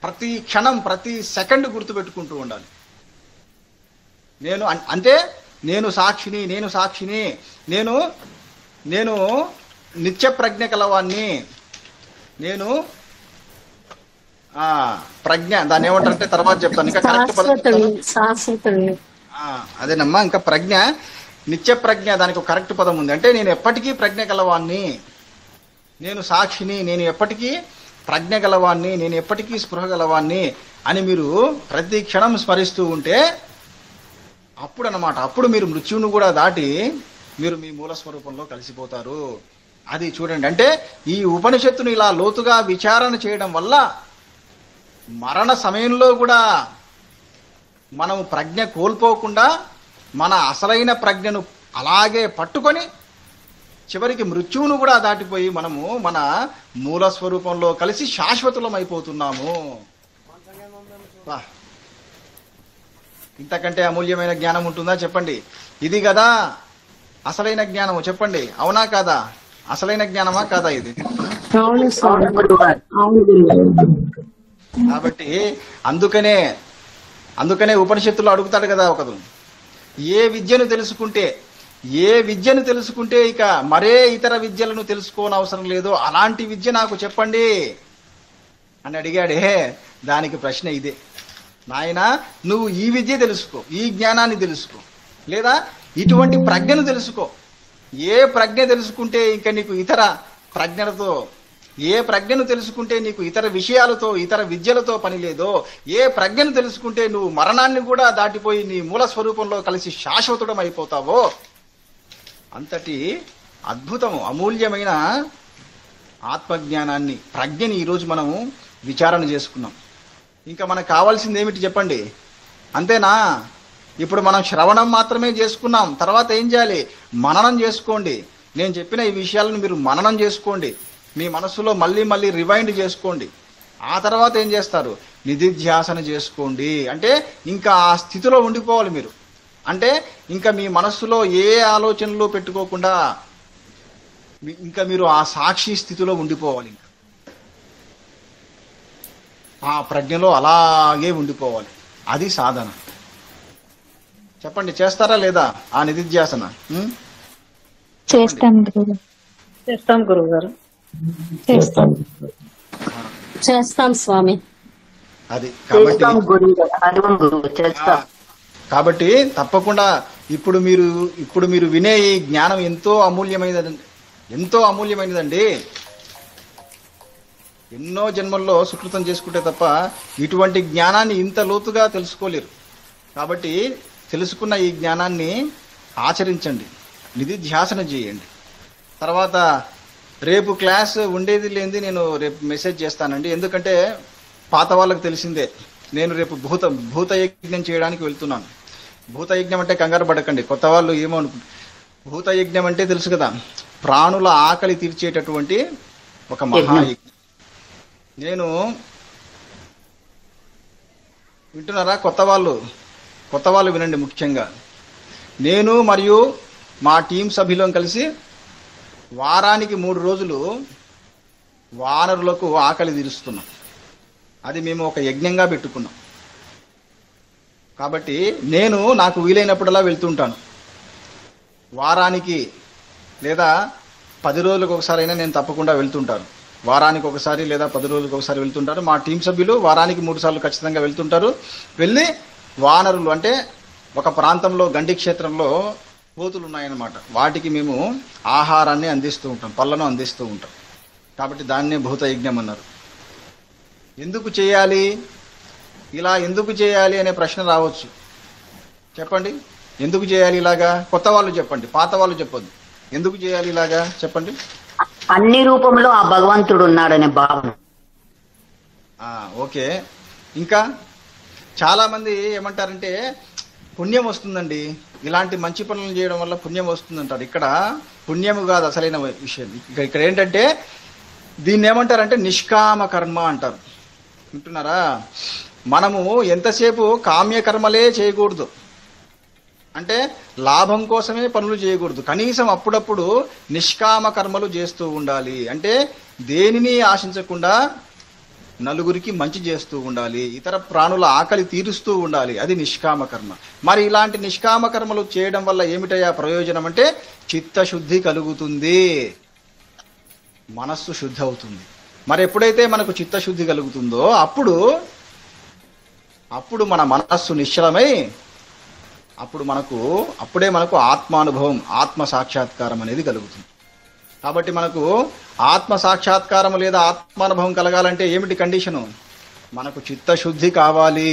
ప్రతి క్షణం, ప్రతి సెకండ్ గుర్తుపెట్టుకుంటూ ఉండాలి. అంటే నేను సాక్షిని, నేను సాక్షిని, నేను నేను నిత్య ప్రజ్ఞ కలవాన్ని, నేను ప్రజ్ఞ, దాన్ని ఏమంటారంటే తర్వాత చెప్తాను. ఇంకా కరెక్ట్ పదం అదేనమ్మా. ఇంకా ప్రజ్ఞ, నిత్య ప్రజ్ఞ, దానికి ఒక కరెక్ట్ పదం ఉంది. అంటే నేను ఎప్పటికీ ప్రజ్ఞ గలవాన్ని, నేను సాక్షిని, నేను ఎప్పటికీ ప్రజ్ఞ గలవాన్ని, నేను ఎప్పటికీ స్పృహ గలవాన్ని అని మీరు ప్రతి క్షణం స్మరిస్తూ ఉంటే అప్పుడు అన్నమాట, అప్పుడు మీరు మృత్యువును కూడా దాటి మీరు మీ మూల స్వరూపంలో కలిసిపోతారు. అది చూడండి. అంటే ఈ ఉపనిషత్తును ఇలా లోతుగా విచారణ చేయడం వల్ల మరణ సమయంలో కూడా మనం ప్రజ్ఞ కోల్పోకుండా మన అసలైన ప్రజ్ఞను అలాగే పట్టుకొని చివరికి మృత్యువును కూడా దాటిపోయి మనము మన మూల స్వరూపంలో కలిసి శాశ్వతులం అయిపోతున్నాము. ఇంతకంటే అమూల్యమైన జ్ఞానం ఉంటుందా చెప్పండి? ఇది కదా అసలైన జ్ఞానము. చెప్పండి, అవునా కాదా? అసలైన జ్ఞానమా కాదా ఇది? కాబట్టి అందుకనే ఉపనిషత్తులు అడుగుతాడు కదా ఒకరు, ఏ విద్యను తెలుసుకుంటే ఇక మరే ఇతర విద్యలను తెలుసుకోనవసరం లేదు, అలాంటి విద్య నాకు చెప్పండి అని అడిగాడే. దానికి ప్రశ్న ఇదే, నాయనా నువ్వు ఈ విద్య తెలుసుకో, ఈ జ్ఞానాన్ని తెలుసుకో, లేదా ఇటువంటి ప్రజ్ఞను తెలుసుకో. ఏ ప్రజ్ఞ తెలుసుకుంటే ఇంకా నీకు ఇతర ప్రజ్ఞలతో, ఏ ప్రజ్ఞను తెలుసుకుంటే నీకు ఇతర విషయాలతో, ఇతర విద్యలతో పని లేదో, ఏ ప్రజ్ఞను తెలుసుకుంటే నువ్వు మరణాన్ని కూడా దాటిపోయి నీ మూల స్వరూపంలో కలిసి శాశ్వతుడం అయిపోతావో, అంతటి అద్భుతము, అమూల్యమైన ఆత్మజ్ఞానాన్ని, ప్రజ్ఞని ఈరోజు మనము విచారణ చేసుకున్నాం. ఇంకా మనకు కావాల్సింది ఏమిటి చెప్పండి? అంతేనా? ఇప్పుడు మనం శ్రవణం మాత్రమే చేసుకున్నాం. తర్వాత ఏం చేయాలి? మననం చేసుకోండి. నేను చెప్పిన ఈ విషయాలను మీరు మననం చేసుకోండి, మీ మనస్సులో మళ్ళీ మళ్ళీ రివైండ్ చేసుకోండి. ఆ తర్వాత ఏం చేస్తారు? నిధిధ్యాసన చేసుకోండి. అంటే ఇంకా ఆ స్థితిలో ఉండిపోవాలి మీరు. అంటే ఇంకా మీ మనస్సులో ఏ ఆలోచనలు పెట్టుకోకుండా ఇంకా మీరు ఆ సాక్షి స్థితిలో ఉండిపోవాలి. ఇంకా ఆ ప్రజ్ఞలో అలాగే ఉండిపోవాలి. అది సాధన. చెప్పండి, చేస్తారా లేదా ఆ నిధిధ్యాసన? చేస్తాం గురువుగారు, చేస్తాం స్వామి. అది కాబట్టి తప్పకుండా ఇప్పుడు మీరు వినే ఈ జ్ఞానం ఎంతో అమూల్యమైనదండి. ఎన్నో జన్మల్లో సుకృతం చేసుకుంటే తప్ప ఇటువంటి జ్ఞానాన్ని ఇంత లోతుగా తెలుసుకోలేరు. కాబట్టి తెలుసుకున్న ఈ జ్ఞానాన్ని ఆచరించండి, నిధిధ్యాసన చేయండి. తర్వాత రేపు క్లాస్ ఉండేది లేనిది నేను రేపు మెసేజ్ చేస్తానండి. ఎందుకంటే పాత వాళ్ళకి తెలిసిందే, నేను రేపు భూత యజ్ఞం చేయడానికి వెళ్తున్నాను. భూత యజ్ఞం అంటే కంగారు పడకండి, కొత్త వాళ్ళు ఏమో అనుకుంటారు. భూత యజ్ఞం అంటే తెలుసు కదా, ప్రాణుల ఆకలి తీర్చేటటువంటి ఒక మహాయజ్ఞం. నేను వింటున్నారా? కొత్త వాళ్ళు వినండి. ముఖ్యంగా నేను మరియు మా టీం సభ్యులం కలిసి వారానికి 3 రోజులు వానరులకు ఆకలి తీరుస్తున్నాం. అది మేము ఒక యజ్ఞంగా పెట్టుకున్నాం. కాబట్టి నేను నాకు వీలైనప్పుడల్లా వెళ్తుంటాను. వారానికి లేదా 10 రోజులకు ఒకసారి అయినా నేను తప్పకుండా వెళ్తుంటాను. వారానికి ఒకసారి లేదా 10 రోజులకు ఒకసారి వెళ్తుంటారు. మా టీం సభ్యులు వారానికి 3 సార్లు ఖచ్చితంగా వెళ్తుంటారు. వెళ్ళి వానరులు అంటే ఒక ప్రాంతంలో గండి క్షేత్రంలో కోతులు ఉన్నాయన్నమాట, వాటికి మేము ఆహారాన్ని అందిస్తూ ఉంటాం, పళ్ళను అందిస్తూ ఉంటాం. కాబట్టి దాన్నే భూత యజ్ఞం అన్నారు. ఎందుకు చేయాలి, ఇలా ఎందుకు చేయాలి అనే ప్రశ్న రావచ్చు. చెప్పండి, ఎందుకు చేయాలి ఇలాగా? కొత్త వాళ్ళు చెప్పండి, పాత వాళ్ళు చెప్పొద్దు. ఎందుకు చేయాలి ఇలాగా చెప్పండి. అన్ని రూపంలో ఆ భగవంతుడు ఉన్నాడనే భావన. ఓకే. ఇంకా చాలా మంది ఏమంటారంటే పుణ్యం వస్తుందండి, ఇలాంటి మంచి పనులు చేయడం వల్ల పుణ్యం వస్తుందంటారు. ఇక్కడ పుణ్యము కాదు అసలైన విషయం. ఇక్కడ ఏంటంటే దీన్ని ఏమంటారంటే నిష్కామ కర్మ అంటారు. వింటున్నారా? మనము ఎంతసేపు కామ్యకర్మలే చేయకూడదు, అంటే లాభం కోసమే పనులు చేయకూడదు. కనీసం అప్పుడప్పుడు నిష్కామ కర్మలు చేస్తూ ఉండాలి. అంటే దేనిని ఆశించకుండా నలుగురికి మంచి చేస్తూ ఉండాలి, ఇతర ప్రాణుల ఆకలి తీరుస్తూ ఉండాలి. అది నిష్కామ కర్మ. మరి ఇలాంటి నిష్కామ కర్మలు చేయడం వల్ల ఏమిటయ్యా ప్రయోజనం అంటే చిత్తశుద్ధి కలుగుతుంది, మనస్సు శుద్ధి అవుతుంది. మరి ఎప్పుడైతే మనకు చిత్తశుద్ధి కలుగుతుందో అప్పుడు మన మనస్సు నిశ్చలమై అప్పుడే మనకు ఆత్మానుభవం, ఆత్మ సాక్షాత్కారం అనేది కలుగుతుంది. కాబట్టి మనకు ఆత్మ సాక్షాత్కారం లేదా ఆత్మానుభవం కలగాలంటే ఏమిటి కండిషను? మనకు చిత్తశుద్ధి కావాలి,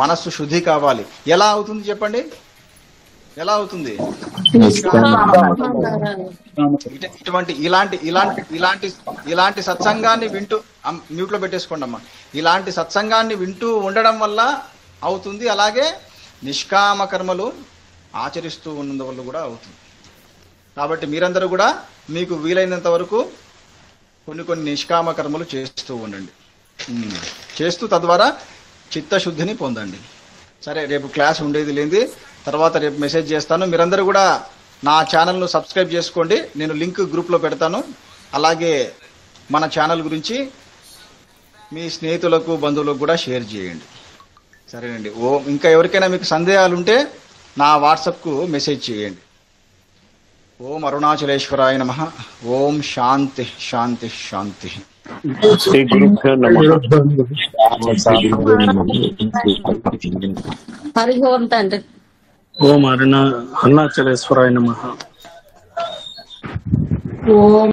మనస్సు శుద్ధి కావాలి. ఎలా అవుతుంది చెప్పండి? ఎలా అవుతుంది? ఇలాంటి సత్సంగాన్ని వింటూ, మ్యూట్లో పెట్టేసుకోండి అమ్మా, ఇలాంటి సత్సంగాన్ని వింటూ ఉండడం వల్ల అవుతుంది. అలాగే నిష్కామ కర్మలు ఆచరిస్తూ ఉన్నందువల్ల కూడా అవుతుంది. కాబట్టి మీరందరూ కూడా మీకు వీలైనంత వరకు కొన్ని నిష్కామ కర్మలు చేస్తూ ఉండండి, చేస్తూ తద్వారా చిత్తశుద్ధిని పొందండి. సరే, రేపు క్లాస్ ఉండేది లేనిది తర్వాత రేపు మెసేజ్ చేస్తాను. మీరందరూ కూడా నా ఛానల్ను సబ్స్క్రైబ్ చేసుకోండి, నేను లింక్ గ్రూప్లో పెడతాను. అలాగే మన ఛానల్ గురించి మీ స్నేహితులకు బంధువులకు కూడా షేర్ చేయండి. సరేనండి. ఇంకా ఎవరికైనా మీకు సందేహాలు ఉంటే నా వాట్సాప్కు మెసేజ్ చేయండి. ఓం అరుణాచలేశ్వరాయ నమః. ఓం శాంతి శాంతి శాంతి. శ్రీ గురుభ్యో నమః. హరి ఓం తండ్రి. ఓం అరుణాచలేశ్వరాయ నమః. ఓం